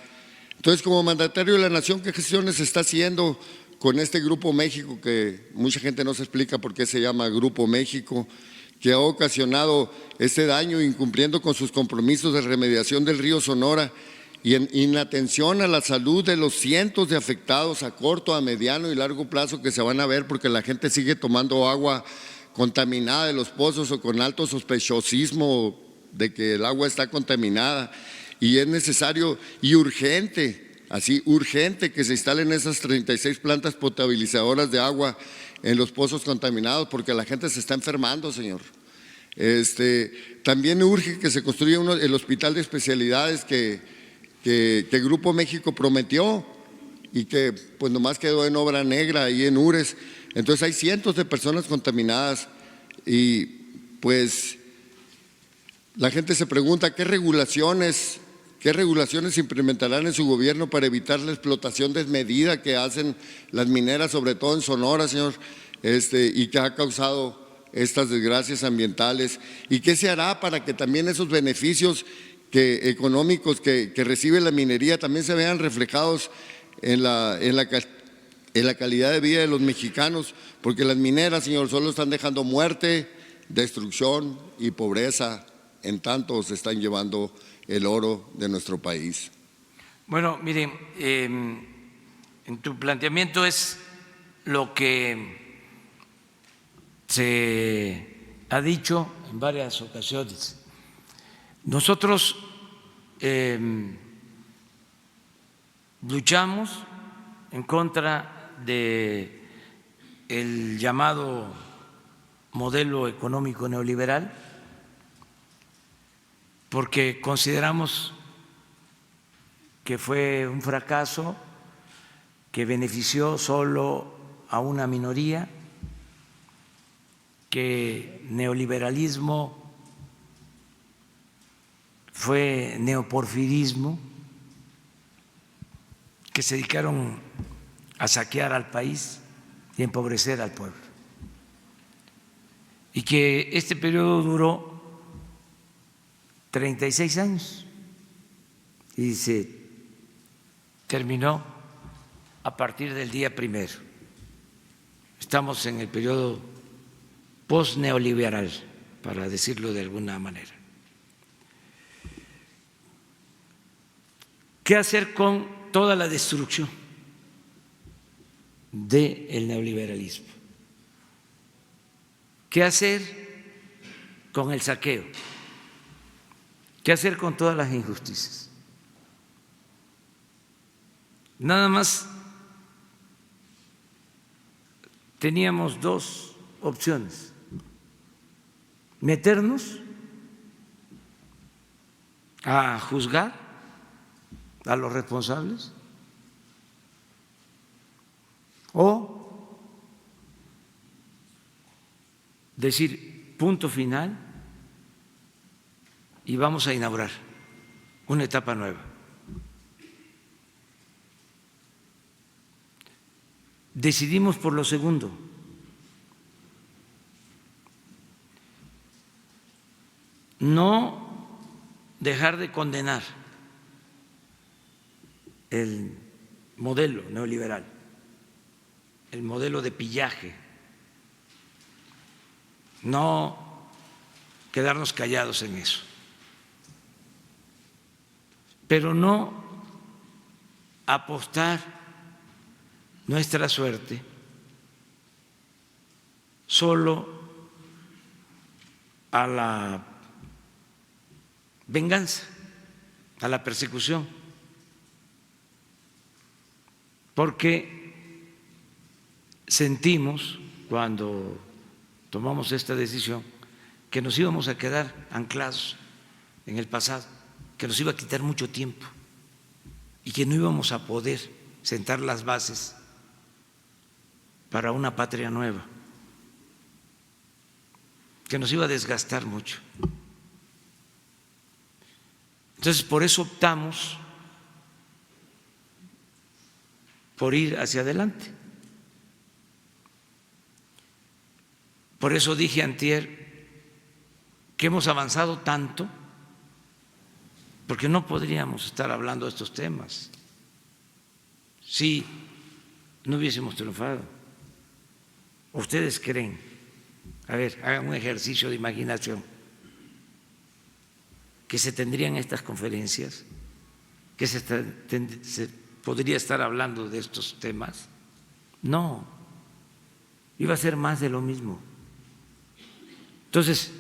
Entonces, como mandatario de la nación, ¿qué gestiones se está haciendo con este Grupo México, que mucha gente no se explica por qué se llama Grupo México, que ha ocasionado este daño incumpliendo con sus compromisos de remediación del río Sonora y en inatención a la salud de los cientos de afectados a corto, a mediano y largo plazo que se van a ver porque la gente sigue tomando agua contaminada de los pozos o con alto sospechosismo de que el agua está contaminada? Y es necesario y urgente, así urgente, que se instalen esas 36 plantas potabilizadoras de agua en los pozos contaminados, porque la gente se está enfermando, señor. También urge que se construya el hospital de especialidades que Grupo México prometió y que pues nomás quedó en obra negra ahí en Ures. Entonces hay cientos de personas contaminadas y pues la gente se pregunta ¿qué regulaciones implementarán en su gobierno para evitar la explotación desmedida que hacen las mineras, sobre todo en Sonora, señor, y que ha causado estas desgracias ambientales? ¿Y qué se hará para que también esos beneficios económicos que recibe la minería también se vean reflejados en la calidad de vida de los mexicanos? Porque las mineras, señor, solo están dejando muerte, destrucción y pobreza, en tanto se están llevando el oro de nuestro país. Bueno, miren, en tu planteamiento es lo que se ha dicho en varias ocasiones. Nosotros luchamos en contra del llamado modelo económico neoliberal porque consideramos que fue un fracaso, que benefició solo a una minoría, que neoliberalismo fue neoporfirismo, que se dedicaron a saquear al país y empobrecer al pueblo, y que este periodo duró 36 años y se terminó a partir del día 1. Estamos en el periodo post-neoliberal, para decirlo de alguna manera. ¿Qué hacer con toda la destrucción del neoliberalismo? ¿Qué hacer con el saqueo? ¿Qué hacer con todas las injusticias? Nada más teníamos dos opciones: meternos a juzgar a los responsables o decir punto final y vamos a inaugurar una etapa nueva. Decidimos por lo segundo. No dejar de condenar el modelo neoliberal, el modelo de pillaje, no quedarnos callados en eso, pero no apostar nuestra suerte solo a la venganza, a la persecución, porque sentimos cuando tomamos esta decisión que nos íbamos a quedar anclados en el pasado, que nos iba a quitar mucho tiempo y que no íbamos a poder sentar las bases para una patria nueva, que nos iba a desgastar mucho. Entonces, por eso optamos por ir hacia adelante. Por eso dije antier que hemos avanzado tanto, porque no podríamos estar hablando de estos temas si no hubiésemos triunfado. ¿Ustedes creen? A ver, hagan un ejercicio de imaginación, que se tendrían estas conferencias, que se podría estar hablando de estos temas. No, iba a ser más de lo mismo. Entonces,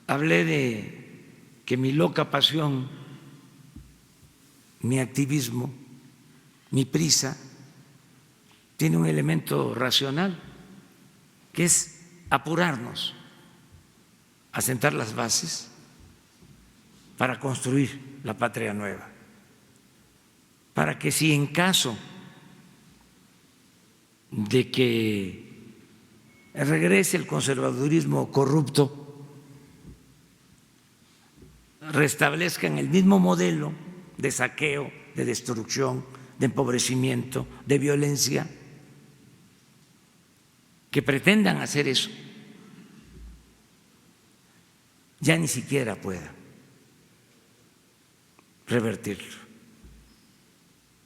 hablé de que mi loca pasión, mi activismo, mi prisa tiene un elemento racional, que es apurarnos a sentar las bases para construir la patria nueva, para que si en caso de que regrese el conservadurismo corrupto, restablezcan el mismo modelo de saqueo, de destrucción, de empobrecimiento, de violencia, que pretendan hacer eso, ya ni siquiera pueda revertirlo,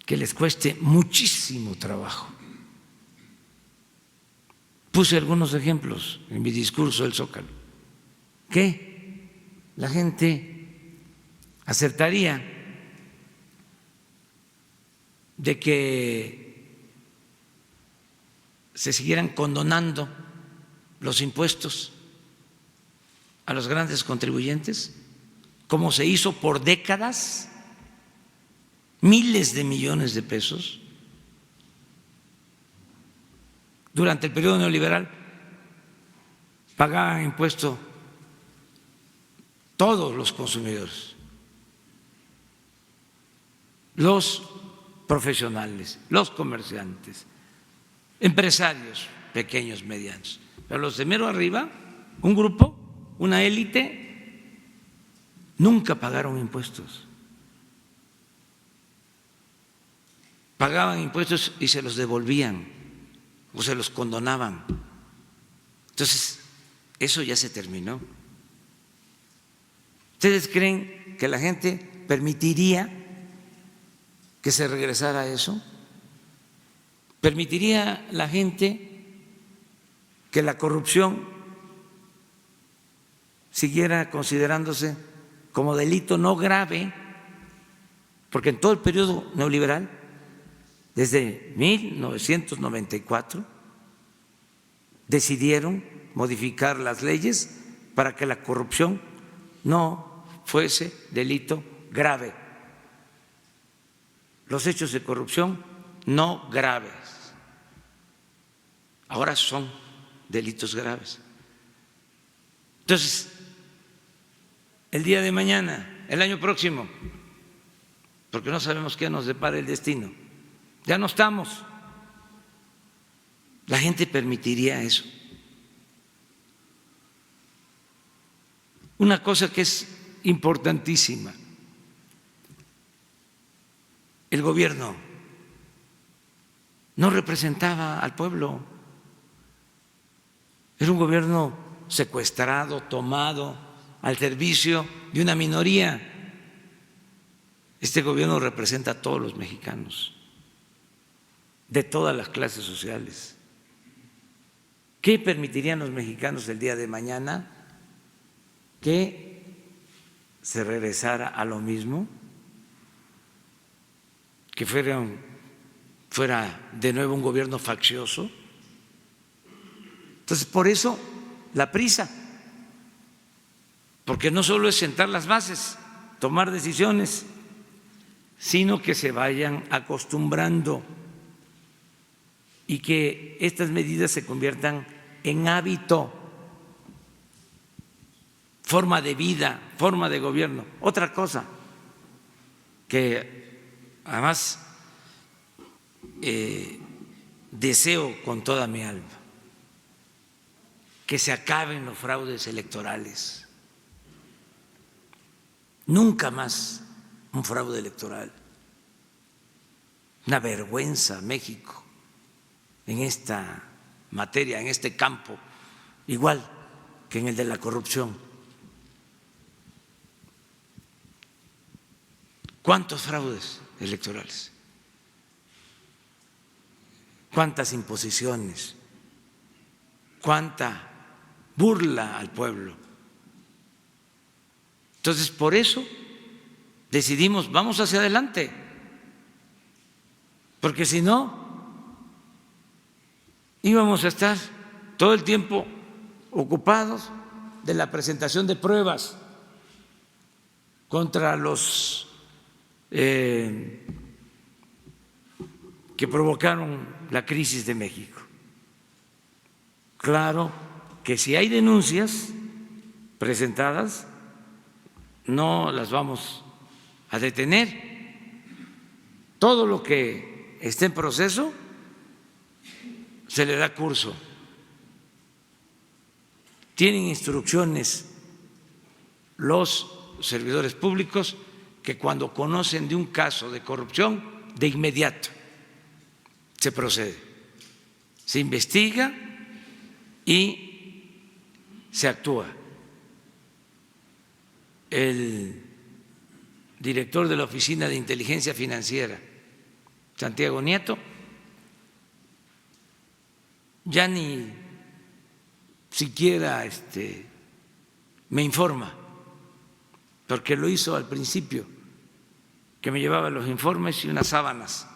que les cueste muchísimo trabajo. Puse algunos ejemplos en mi discurso del Zócalo, que la gente aceptaría de que se siguieran condonando los impuestos a los grandes contribuyentes, como se hizo por décadas, miles de millones de pesos. Durante el periodo neoliberal pagaban impuesto todos los consumidores, los profesionales, los comerciantes, empresarios pequeños, medianos, pero los de mero arriba, un grupo, una élite, nunca pagaron impuestos. Pagaban impuestos y se los devolvían o se los condonaban. Entonces, eso ya se terminó. ¿Ustedes creen que la gente permitiría que se regresara a eso? ¿Permitiría la gente que la corrupción siguiera considerándose como delito no grave? Porque en todo el periodo neoliberal, desde 1994, decidieron modificar las leyes para que la corrupción no fuese delito grave. Los hechos de corrupción no graves ahora son delitos graves. Entonces, el día de mañana, el año próximo, porque no sabemos qué nos depara el destino, ya no estamos. La gente permitiría eso. Una cosa que es importantísima: el gobierno no representaba al pueblo, era un gobierno secuestrado, tomado al servicio de una minoría. Este gobierno representa a todos los mexicanos, de todas las clases sociales. ¿Qué permitirían los mexicanos el día de mañana? ¿Que se regresara a lo mismo? ¿Que fuera de nuevo un gobierno faccioso? Entonces, por eso la prisa, porque no solo es sentar las bases, tomar decisiones, sino que se vayan acostumbrando y que estas medidas se conviertan en hábito, forma de vida, forma de gobierno. Otra cosa que además deseo con toda mi alma: que se acaben los fraudes electorales. Nunca más un fraude electoral. Una vergüenza México en esta materia, en este campo, igual que en el de la corrupción. ¿Cuántos fraudes electorales? ¿Cuántas imposiciones? ¿Cuánta burla al pueblo? Entonces, por eso decidimos, vamos hacia adelante, porque si no, íbamos a estar todo el tiempo ocupados de la presentación de pruebas contra los que que provocaron la crisis de México. Claro que si hay denuncias presentadas, no las vamos a detener. Todo lo que esté en proceso se le da curso. Tienen instrucciones los servidores públicos que cuando conocen de un caso de corrupción, de inmediato se procede, se investiga y se actúa. El director de la Oficina de Inteligencia Financiera, Santiago Nieto, ya ni siquiera me informa, porque lo hizo al principio, que me llevaba los informes y unas sábanas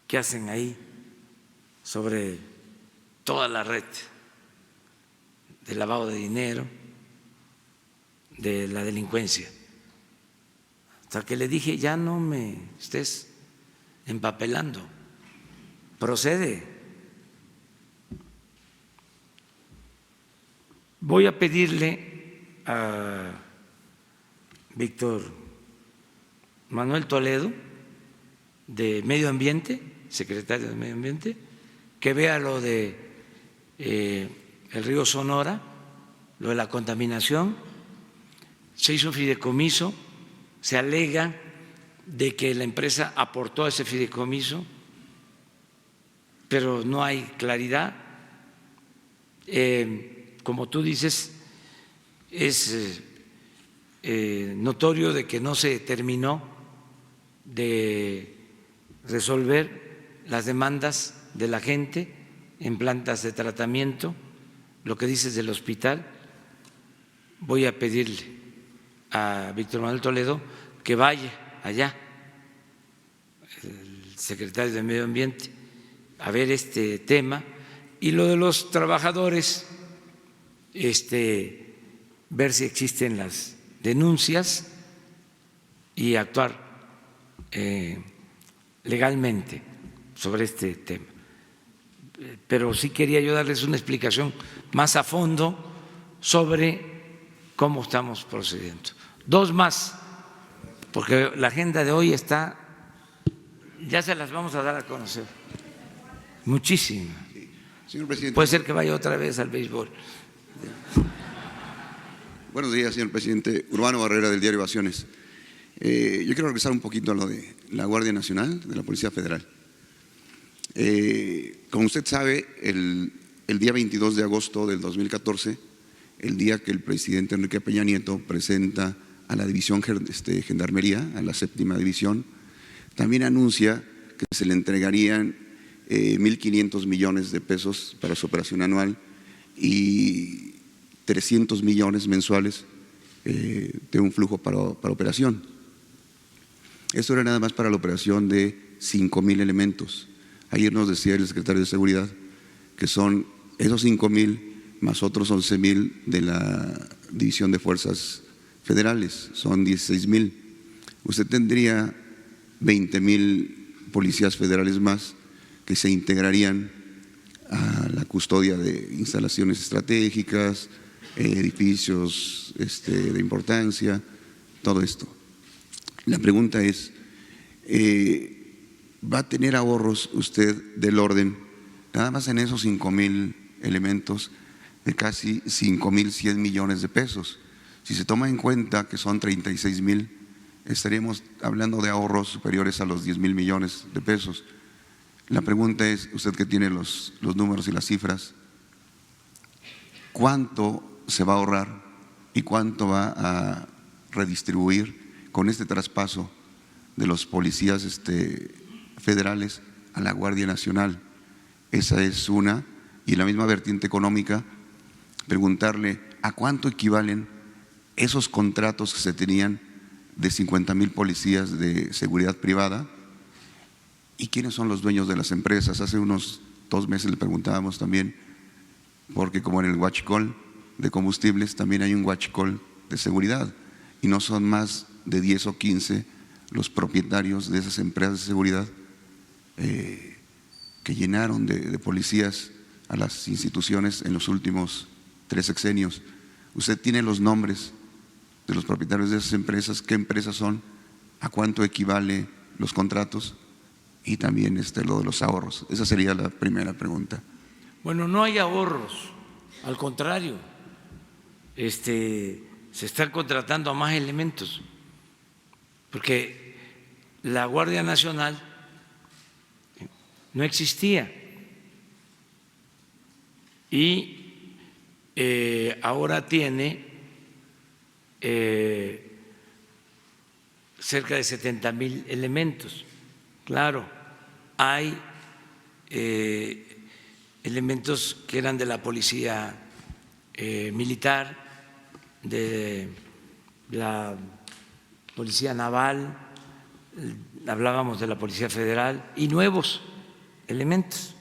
que hacen ahí sobre toda la red de lavado de dinero, de la delincuencia. Hasta que le dije, ya no me estés empapelando, procede. Voy a pedirle a Víctor Manuel Toledo, de Medio Ambiente, secretario de Medio Ambiente, que vea lo de el río Sonora, lo de la contaminación. Se hizo un fideicomiso, se alega de que la empresa aportó a ese fideicomiso, pero no hay claridad. Como tú dices, es notorio de que no se terminó de resolver las demandas de la gente en plantas de tratamiento. Lo que dices del hospital, voy a pedirle a Víctor Manuel Toledo que vaya allá, el secretario de Medio Ambiente, a ver este tema. Y lo de los trabajadores, ver si existen las denuncias y actuar legalmente sobre este tema. Pero sí quería yo darles una explicación más a fondo sobre cómo estamos procediendo. Dos más, porque la agenda de hoy está, ya se las vamos a dar a conocer, muchísima. Señor presidente. Puede ser que vaya otra vez al béisbol. Buenos días, señor presidente. Urbano Barrera, del diario Ovaciones. Yo quiero regresar un poquito a lo de la Guardia Nacional, de la Policía Federal. Como usted sabe, el día 22 de agosto del 2014, el día que el presidente Enrique Peña Nieto presenta a la División Gendarmería, a la 7ª División, también anuncia que se le entregarían 1.500 millones de pesos para su operación anual y 300 millones mensuales de un flujo para operación. Esto era nada más para la operación de 5,000 elementos. Ayer nos decía el secretario de Seguridad que son esos 5,000 más otros 11,000 de la División de Fuerzas Federales, son 16,000. Usted tendría 20,000 policías federales más que se integrarían a la custodia de instalaciones estratégicas, edificios de importancia, todo esto. La pregunta es, ¿va a tener ahorros usted del orden, nada más en esos 5,000 elementos, de casi 5,100 millones de pesos? Si se toma en cuenta que son 36,000, estaríamos hablando de ahorros superiores a los 10,000 millones de pesos. La pregunta es, usted que tiene los números y las cifras, ¿cuánto se va a ahorrar y cuánto va a redistribuir con este traspaso de los policías federales a la Guardia Nacional? Esa es una. Y en la misma vertiente económica, preguntarle a cuánto equivalen esos contratos que se tenían de 50,000 policías de seguridad privada y quiénes son los dueños de las empresas. Hace unos 2 meses le preguntábamos también, porque como en el huachicol de combustibles también hay un huachicol de seguridad y no son más de 10 o 15 los propietarios de esas empresas de seguridad que llenaron de policías a las instituciones en los últimos 3 sexenios. ¿Usted tiene los nombres de los propietarios de esas empresas? ¿Qué empresas son? ¿A cuánto equivale los contratos? Y también lo de los ahorros. Esa sería la primera pregunta. Bueno, no hay ahorros, al contrario, se están contratando a más elementos, porque la Guardia Nacional no existía y ahora tiene cerca de 70,000 elementos. Claro, hay elementos que eran de la policía militar, de la policía naval, hablábamos de la Policía Federal y nuevos elementos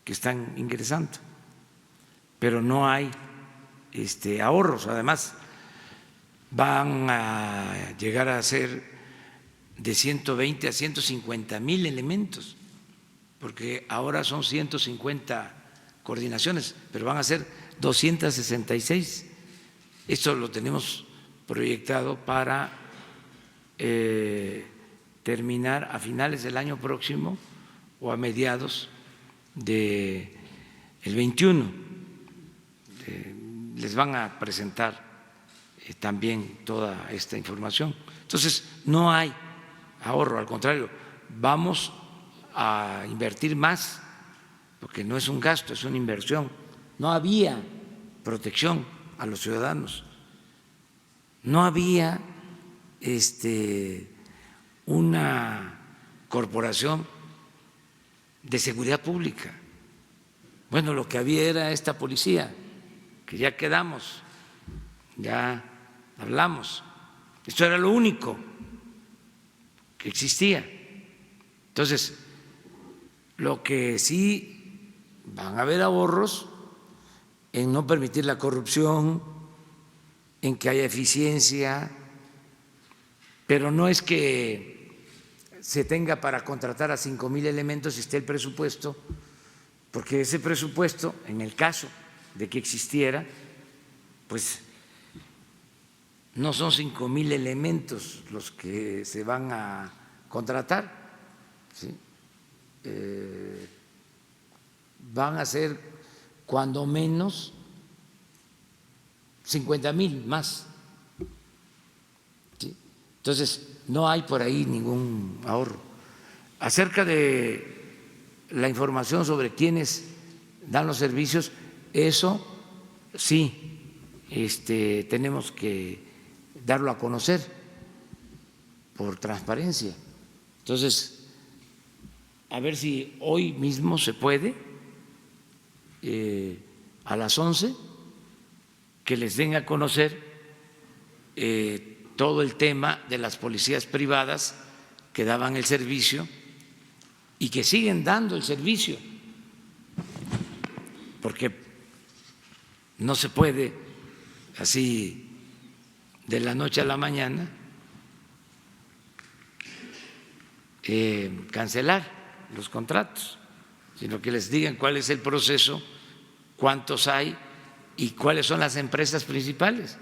que están ingresando, pero no hay ahorros. Además, van a llegar a ser de 120 a 150,000 elementos, porque ahora son 150 coordinaciones, pero van a ser 266. Esto lo tenemos proyectado para terminar a finales del año próximo o a mediados del 21. Les van a presentar también toda esta información. Entonces, no hay ahorro, al contrario, vamos a invertir más, porque no es un gasto, es una inversión. No había protección a los ciudadanos, no había una corporación de seguridad pública. Bueno, lo que había era esta policía, que ya quedamos, ya hablamos, esto era lo único que existía. Entonces, lo que sí van a haber ahorros en no permitir la corrupción, en que haya eficiencia, pero no es que se tenga para contratar a 5,000 elementos y esté el presupuesto, porque ese presupuesto, en el caso de que existiera, pues no son 5,000 elementos los que se van a contratar, ¿sí? Van a ser cuando menos 50,000 más, ¿sí? Entonces no hay por ahí ningún ahorro. Acerca de la información sobre quiénes dan los servicios, eso sí, tenemos que darlo a conocer por transparencia. Entonces, a ver si hoy mismo se puede, a las 11, que les den a conocer todo el tema de las policías privadas que daban el servicio y que siguen dando el servicio, porque no se puede así de la noche a la mañana cancelar los contratos, sino que les digan cuál es el proceso, cuántos hay y cuáles son las empresas principales.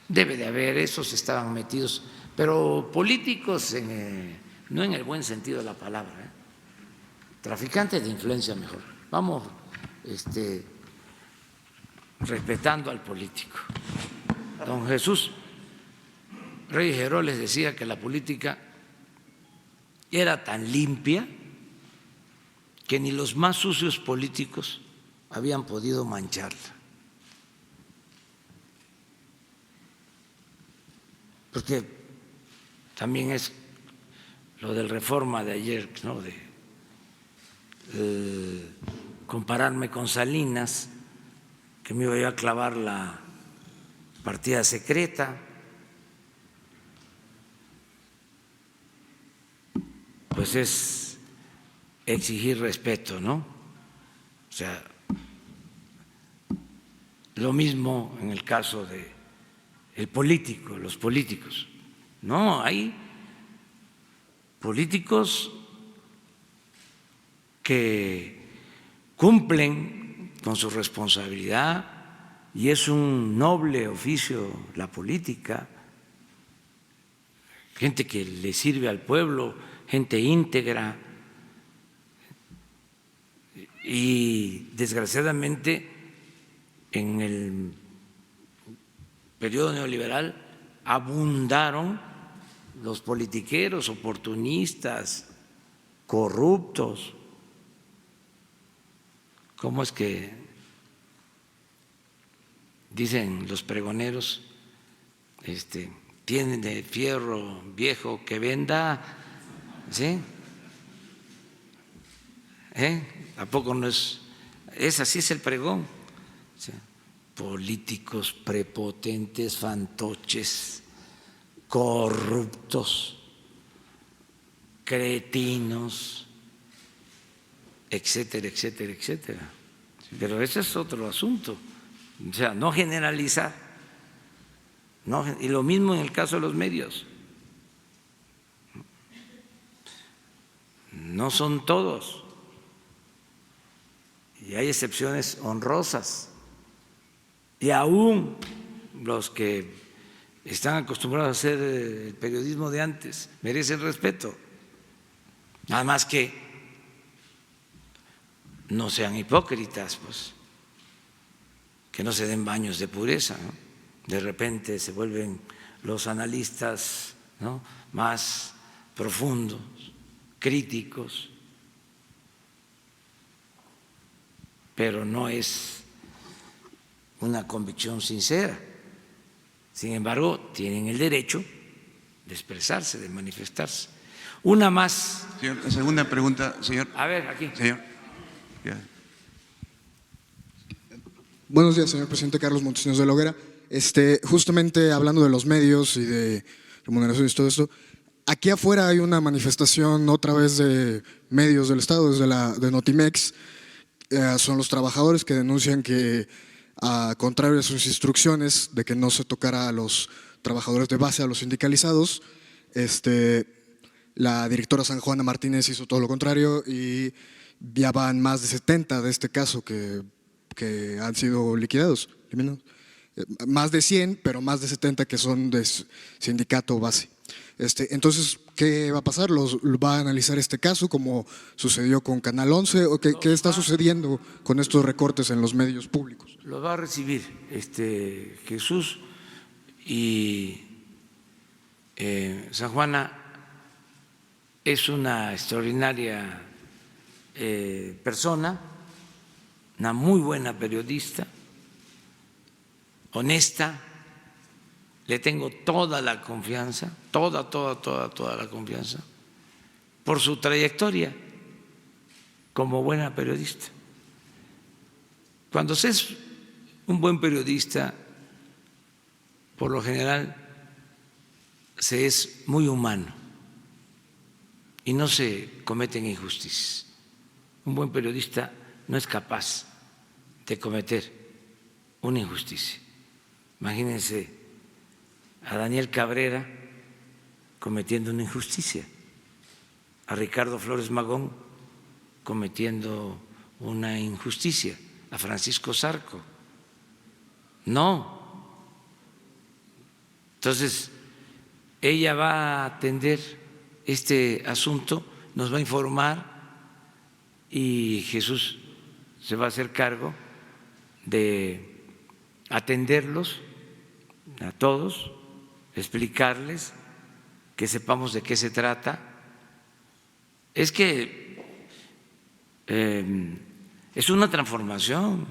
Debe de haber, esos estaban metidos, pero políticos no en el buen sentido de la palabra, traficantes de influencia mejor. Vamos respetando al político. Don Jesús Reyes Heroles decía que la política era tan limpia que ni los más sucios políticos habían podido mancharla. Porque también es lo del Reforma de ayer, ¿no? De compararme con Salinas, que me iba a clavar la partida secreta. Pues es exigir respeto, ¿no? O sea, lo mismo en el caso de el político, los políticos. No, hay políticos que cumplen con su responsabilidad y es un noble oficio la política, gente que le sirve al pueblo, gente íntegra. Y desgraciadamente en el periodo neoliberal abundaron los politiqueros, oportunistas, corruptos. ¿Cómo es que dicen los pregoneros? Tienen de fierro viejo que venda, ¿sí? ¿A poco no es así es el pregón? ¿Sí? Políticos prepotentes, fantoches, corruptos, cretinos, etcétera, etcétera, etcétera. Pero ese es otro asunto. O sea, no generalizar. Y lo mismo en el caso de los medios. No son todos. Y hay excepciones honrosas. Y aún los que están acostumbrados a hacer el periodismo de antes merecen respeto. Nada más que no sean hipócritas, pues, que no se den baños de pureza, ¿no? De repente se vuelven los analistas, ¿no?, más profundos, críticos, pero no es una convicción sincera. Sin embargo, tienen el derecho de expresarse, de manifestarse. Una más. Señor, la segunda pregunta, señor. A ver, aquí. Señor. Ya. Buenos días, señor presidente. Carlos Montesinos de la Hoguera. Justamente hablando de los medios y de remuneraciones y todo esto, aquí afuera hay una manifestación otra vez de medios del Estado, de Notimex. Son los trabajadores que denuncian que, contrario a sus instrucciones de que no se tocara a los trabajadores de base, a los sindicalizados, la directora San Juana Martínez hizo todo lo contrario y ya van más de 70 de este caso que han sido liquidados. Más de 100, pero más de 70 que son de sindicato base. Entonces, ¿qué va a pasar? ¿Va a analizar este caso como sucedió con Canal 11? ¿O qué está sucediendo con estos recortes en los medios públicos? Lo va a recibir Jesús y San Juana es una extraordinaria persona, una muy buena periodista, honesta. Le tengo toda la confianza, toda la confianza, por su trayectoria como buena periodista. Cuando se es un buen periodista, por lo general se es muy humano y no se cometen injusticias. Un buen periodista no es capaz de cometer una injusticia. Imagínense a Daniel Cabrera cometiendo una injusticia, a Ricardo Flores Magón cometiendo una injusticia, a Francisco Zarco. No. Entonces, ella va a atender este asunto, nos va a informar y Jesús se va a hacer cargo de atenderlos a todos, explicarles, que sepamos de qué se trata. Es que es una transformación.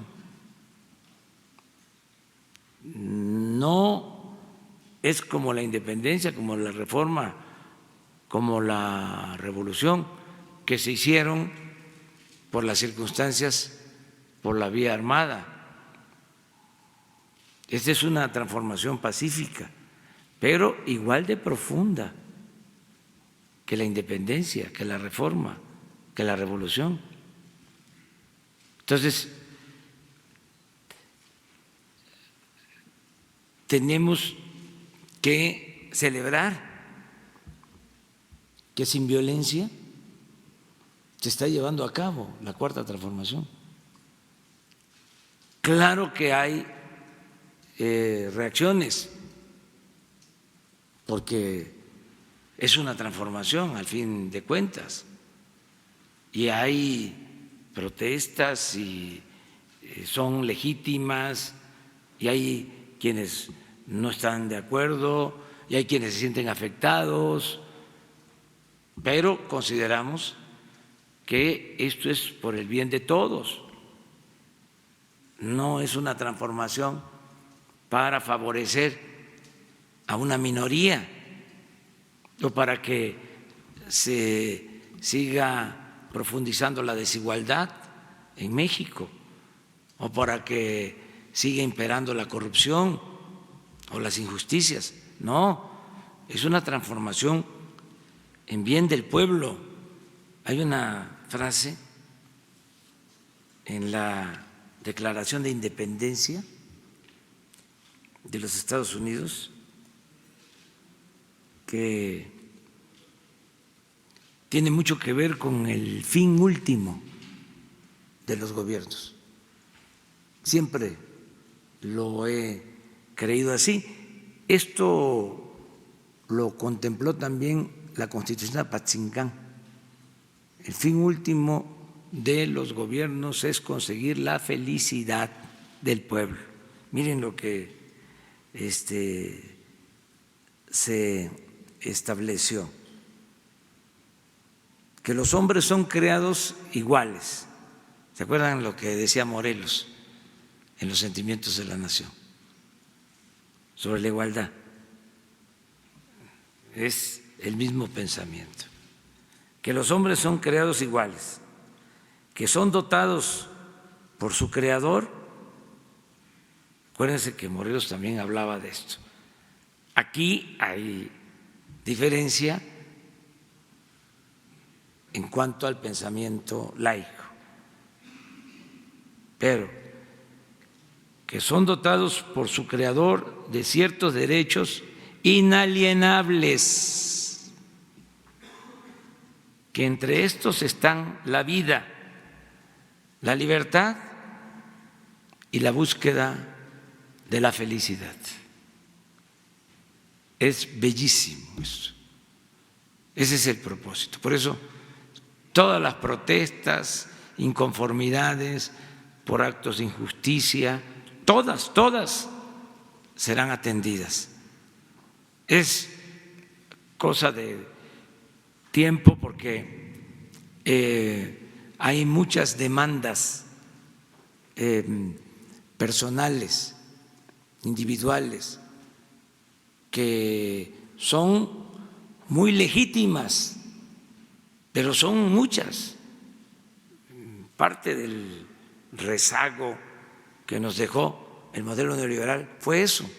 No es como la independencia, como la reforma, como la revolución, que se hicieron por las circunstancias, por la vía armada. Esta es una transformación pacífica, pero igual de profunda que la independencia, que la reforma, que la revolución. Entonces, tenemos que celebrar que sin violencia se está llevando a cabo la Cuarta Transformación. Claro que hay reacciones, porque es una transformación al fin de cuentas, y hay protestas y son legítimas, y hay quienes no están de acuerdo, y hay quienes se sienten afectados, pero consideramos que esto es por el bien de todos, no es una transformación para favorecer a una minoría o para que se siga profundizando la desigualdad en México o para que siga imperando la corrupción o las injusticias. No, es una transformación en bien del pueblo. Hay una frase en la Declaración de Independencia de los Estados Unidos que tiene mucho que ver con el fin último de los gobiernos. Siempre lo he creído así. Esto lo contempló también la Constitución de Apatzingán. El fin último de los gobiernos es conseguir la felicidad del pueblo. Miren lo que se estableció, que los hombres son creados iguales. ¿Se acuerdan lo que decía Morelos en Los Sentimientos de la Nación sobre la igualdad? Es el mismo pensamiento, que los hombres son creados iguales, que son dotados por su creador. Acuérdense que Morelos también hablaba de esto. Aquí hay diferencia en cuanto al pensamiento laico, pero que son dotados por su creador de ciertos derechos inalienables, que entre estos están la vida, la libertad y la búsqueda de la felicidad. Es bellísimo eso. Ese es el propósito. Por eso todas las protestas, inconformidades por actos de injusticia, todas serán atendidas. Es cosa de tiempo porque hay muchas demandas personales, individuales, que son muy legítimas, pero son muchas. Parte del rezago que nos dejó el modelo neoliberal fue eso.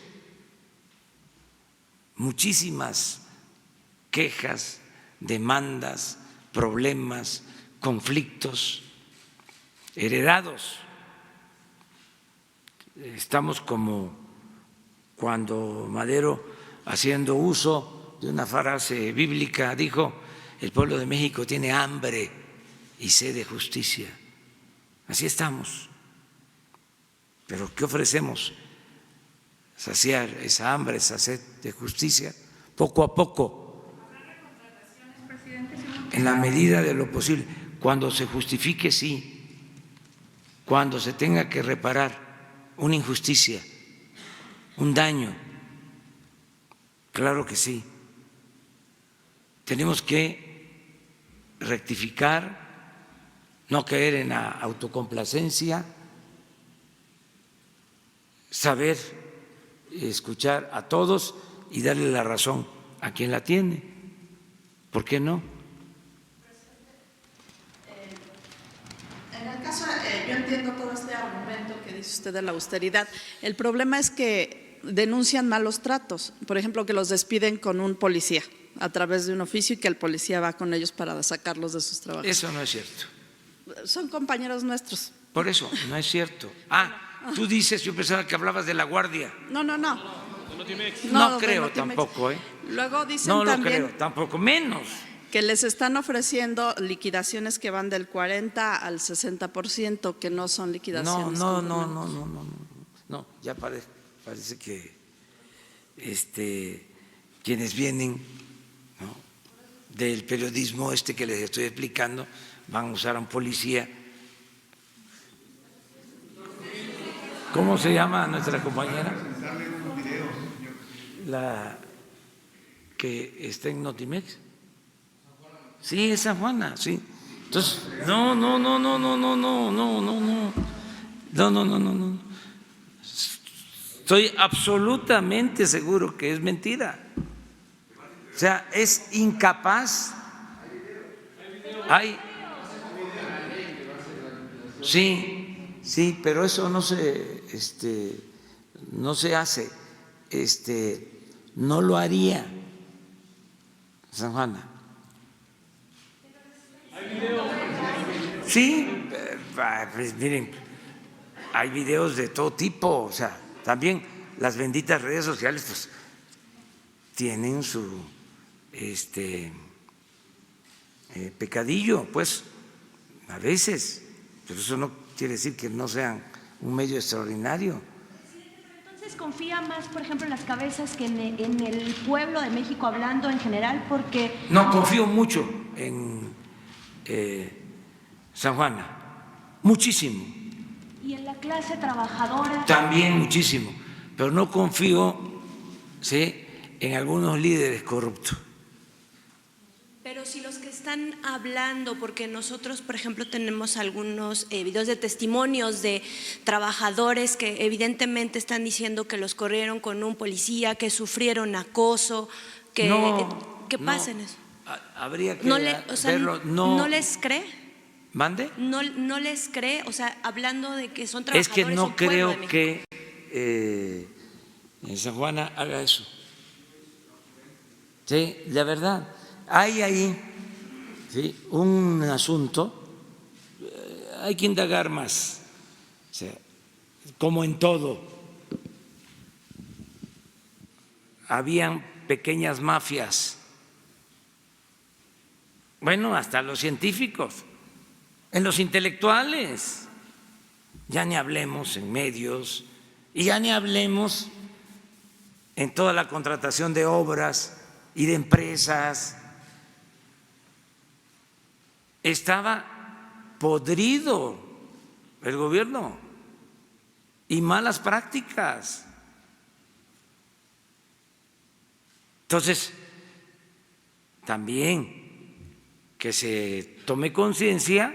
Muchísimas quejas, demandas, problemas, conflictos heredados. Estamos como cuando Madero, haciendo uso de una frase bíblica, dijo: el pueblo de México tiene hambre y sed de justicia. Así estamos. Pero ¿qué ofrecemos? Saciar esa hambre, esa sed de justicia, poco a poco, en la medida de lo posible. Cuando se justifique, sí. Cuando se tenga que reparar una injusticia, un daño, claro que sí. Tenemos que rectificar, no caer en la autocomplacencia, saber escuchar a todos y darle la razón a quien la tiene. ¿Por qué no? En el caso, yo entiendo todo este argumento que dice usted de la austeridad. El problema es que denuncian malos tratos. Por ejemplo, que los despiden con un policía a través de un oficio y que el policía va con ellos para sacarlos de sus trabajos. Eso no es cierto. Son compañeros nuestros. Por eso, no es cierto. Tú dices, yo pensaba que hablabas de la Guardia. No. No, de creo Notimex. tampoco, ¿eh? Luego dicen No lo también creo, tampoco, menos. que les están ofreciendo liquidaciones que van del 40 al 60%, que no son liquidaciones. No, ya parece que quienes vienen, ¿no?, del periodismo que les estoy explicando van a usar a un policía. ¿Cómo se llama nuestra compañera? La que está en Notimex. Sí, esa Juana, sí. Entonces, no. Estoy absolutamente seguro que es mentira. O sea, es incapaz. Sí, pero eso no se hace. No lo haría San Juana. Sí, pues miren, hay videos de todo tipo, o sea, también las benditas redes sociales pues tienen su pecadillo, pues a veces, pero eso no quiere decir que no sean un medio extraordinario. Entonces confía más, por ejemplo, en las cabezas que en el pueblo de México, hablando en general, porque… No, confío mucho en San Juana, muchísimo. Y en la clase trabajadora… También muchísimo, pero no confío, ¿sí?, en algunos líderes corruptos. Pero si los que están hablando, porque nosotros, por ejemplo, tenemos algunos videos de testimonios de trabajadores que evidentemente están diciendo que los corrieron con un policía, que sufrieron acoso, que ¿qué pasa en eso? Habría que verlo. ¿No les cree? ¿Mande? ¿No les cree? O sea, hablando de que son trabajadores. Es que no creo de que San Juana haga eso. Sí, la verdad. Hay ahí, ¿sí?, un asunto, hay que indagar más, o sea, como en todo, habían pequeñas mafias, bueno, hasta los científicos, en los intelectuales, ya ni hablemos en medios y ya ni hablemos en toda la contratación de obras y de empresas. Estaba podrido el gobierno y malas prácticas. Entonces, también que se tome conciencia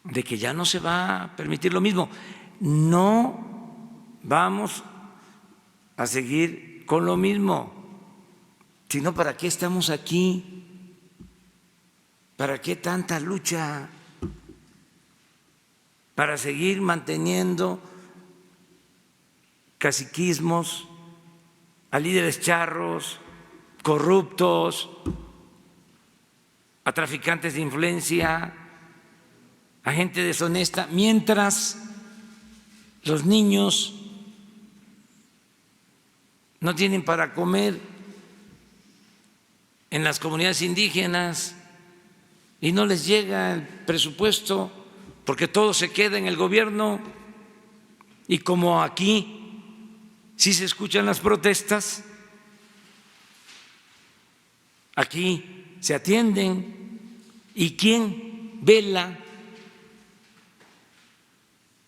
de que ya no se va a permitir lo mismo. No vamos a seguir con lo mismo, sino ¿para qué estamos aquí? ¿Para qué tanta lucha? ¿Para seguir manteniendo caciquismos, a líderes charros, corruptos, a traficantes de influencia, a gente deshonesta, mientras los niños no tienen para comer en las comunidades indígenas y no les llega el presupuesto porque todo se queda en el gobierno? Y como aquí sí se escuchan las protestas, aquí se atienden. ¿Y quién vela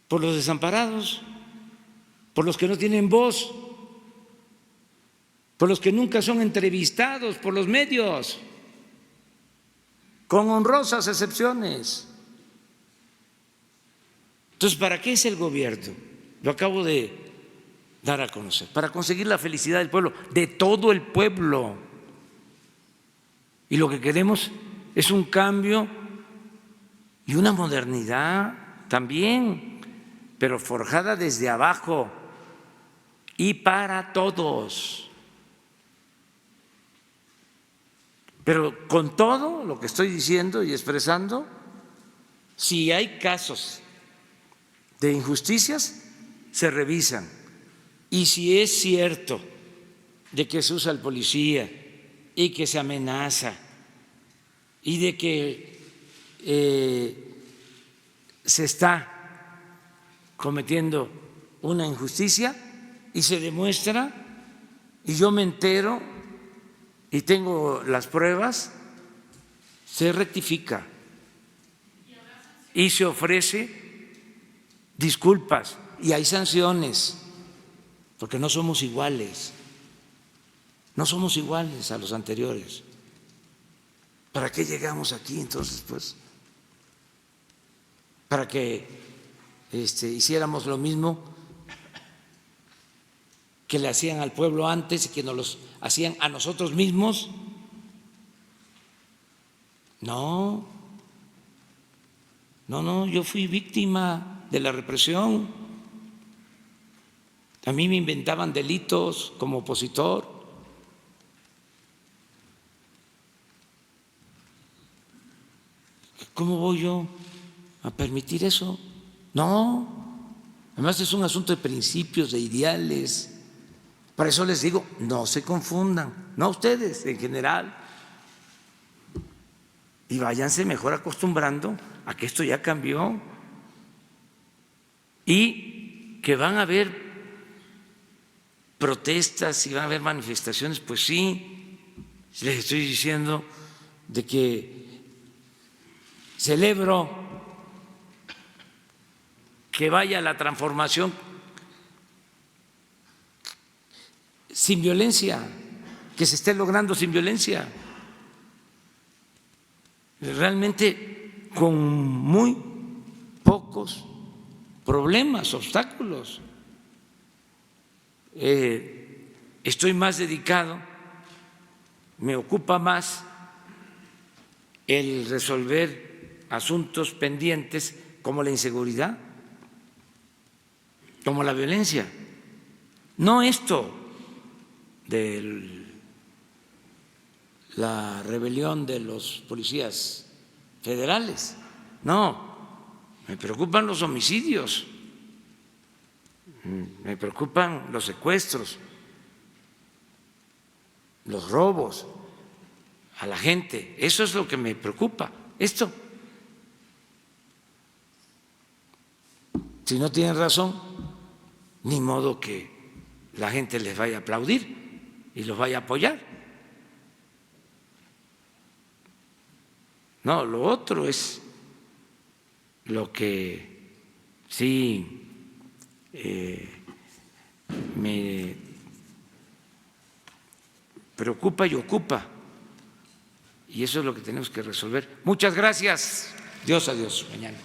por los desamparados, por los que no tienen voz, por los que nunca son entrevistados por los medios, con honrosas excepciones? Entonces, ¿para qué es el gobierno? Lo acabo de dar a conocer, para conseguir la felicidad del pueblo, de todo el pueblo. Y lo que queremos es un cambio y una modernidad también, pero forjada desde abajo y para todos. Pero con todo lo que estoy diciendo y expresando, si hay casos de injusticias, se revisan Y si es cierto de que se usa al policía y que se amenaza y de que se está cometiendo una injusticia y se demuestra y yo me entero y tengo las pruebas, se rectifica y se ofrece disculpas y hay sanciones, porque no somos iguales, no somos iguales a los anteriores. ¿Para qué llegamos aquí entonces, pues? Para que hiciéramos lo mismo que le hacían al pueblo antes y que nos los hacían a nosotros mismos. No, yo fui víctima de la represión. A mí me inventaban delitos como opositor. ¿Cómo voy yo a permitir eso? No, además es un asunto de principios, de ideales. Por eso les digo, no se confundan, no ustedes en general, y váyanse mejor acostumbrando a que esto ya cambió y que van a haber protestas y van a haber manifestaciones. Pues sí, les estoy diciendo de que celebro que vaya la transformación sin violencia, que se esté logrando sin violencia, realmente con muy pocos problemas, obstáculos. Estoy más dedicado, me ocupa más el resolver asuntos pendientes como la inseguridad, como la violencia, no esto de la rebelión de los policías federales, no, me preocupan los homicidios, me preocupan los secuestros, los robos a la gente, eso es lo que me preocupa. Esto, si no tienen razón, ni modo que la gente les vaya a aplaudir y los vaya a apoyar. No, lo otro es lo que sí me preocupa y ocupa, y eso es lo que tenemos que resolver. Muchas gracias. Dios, adiós. Mañana.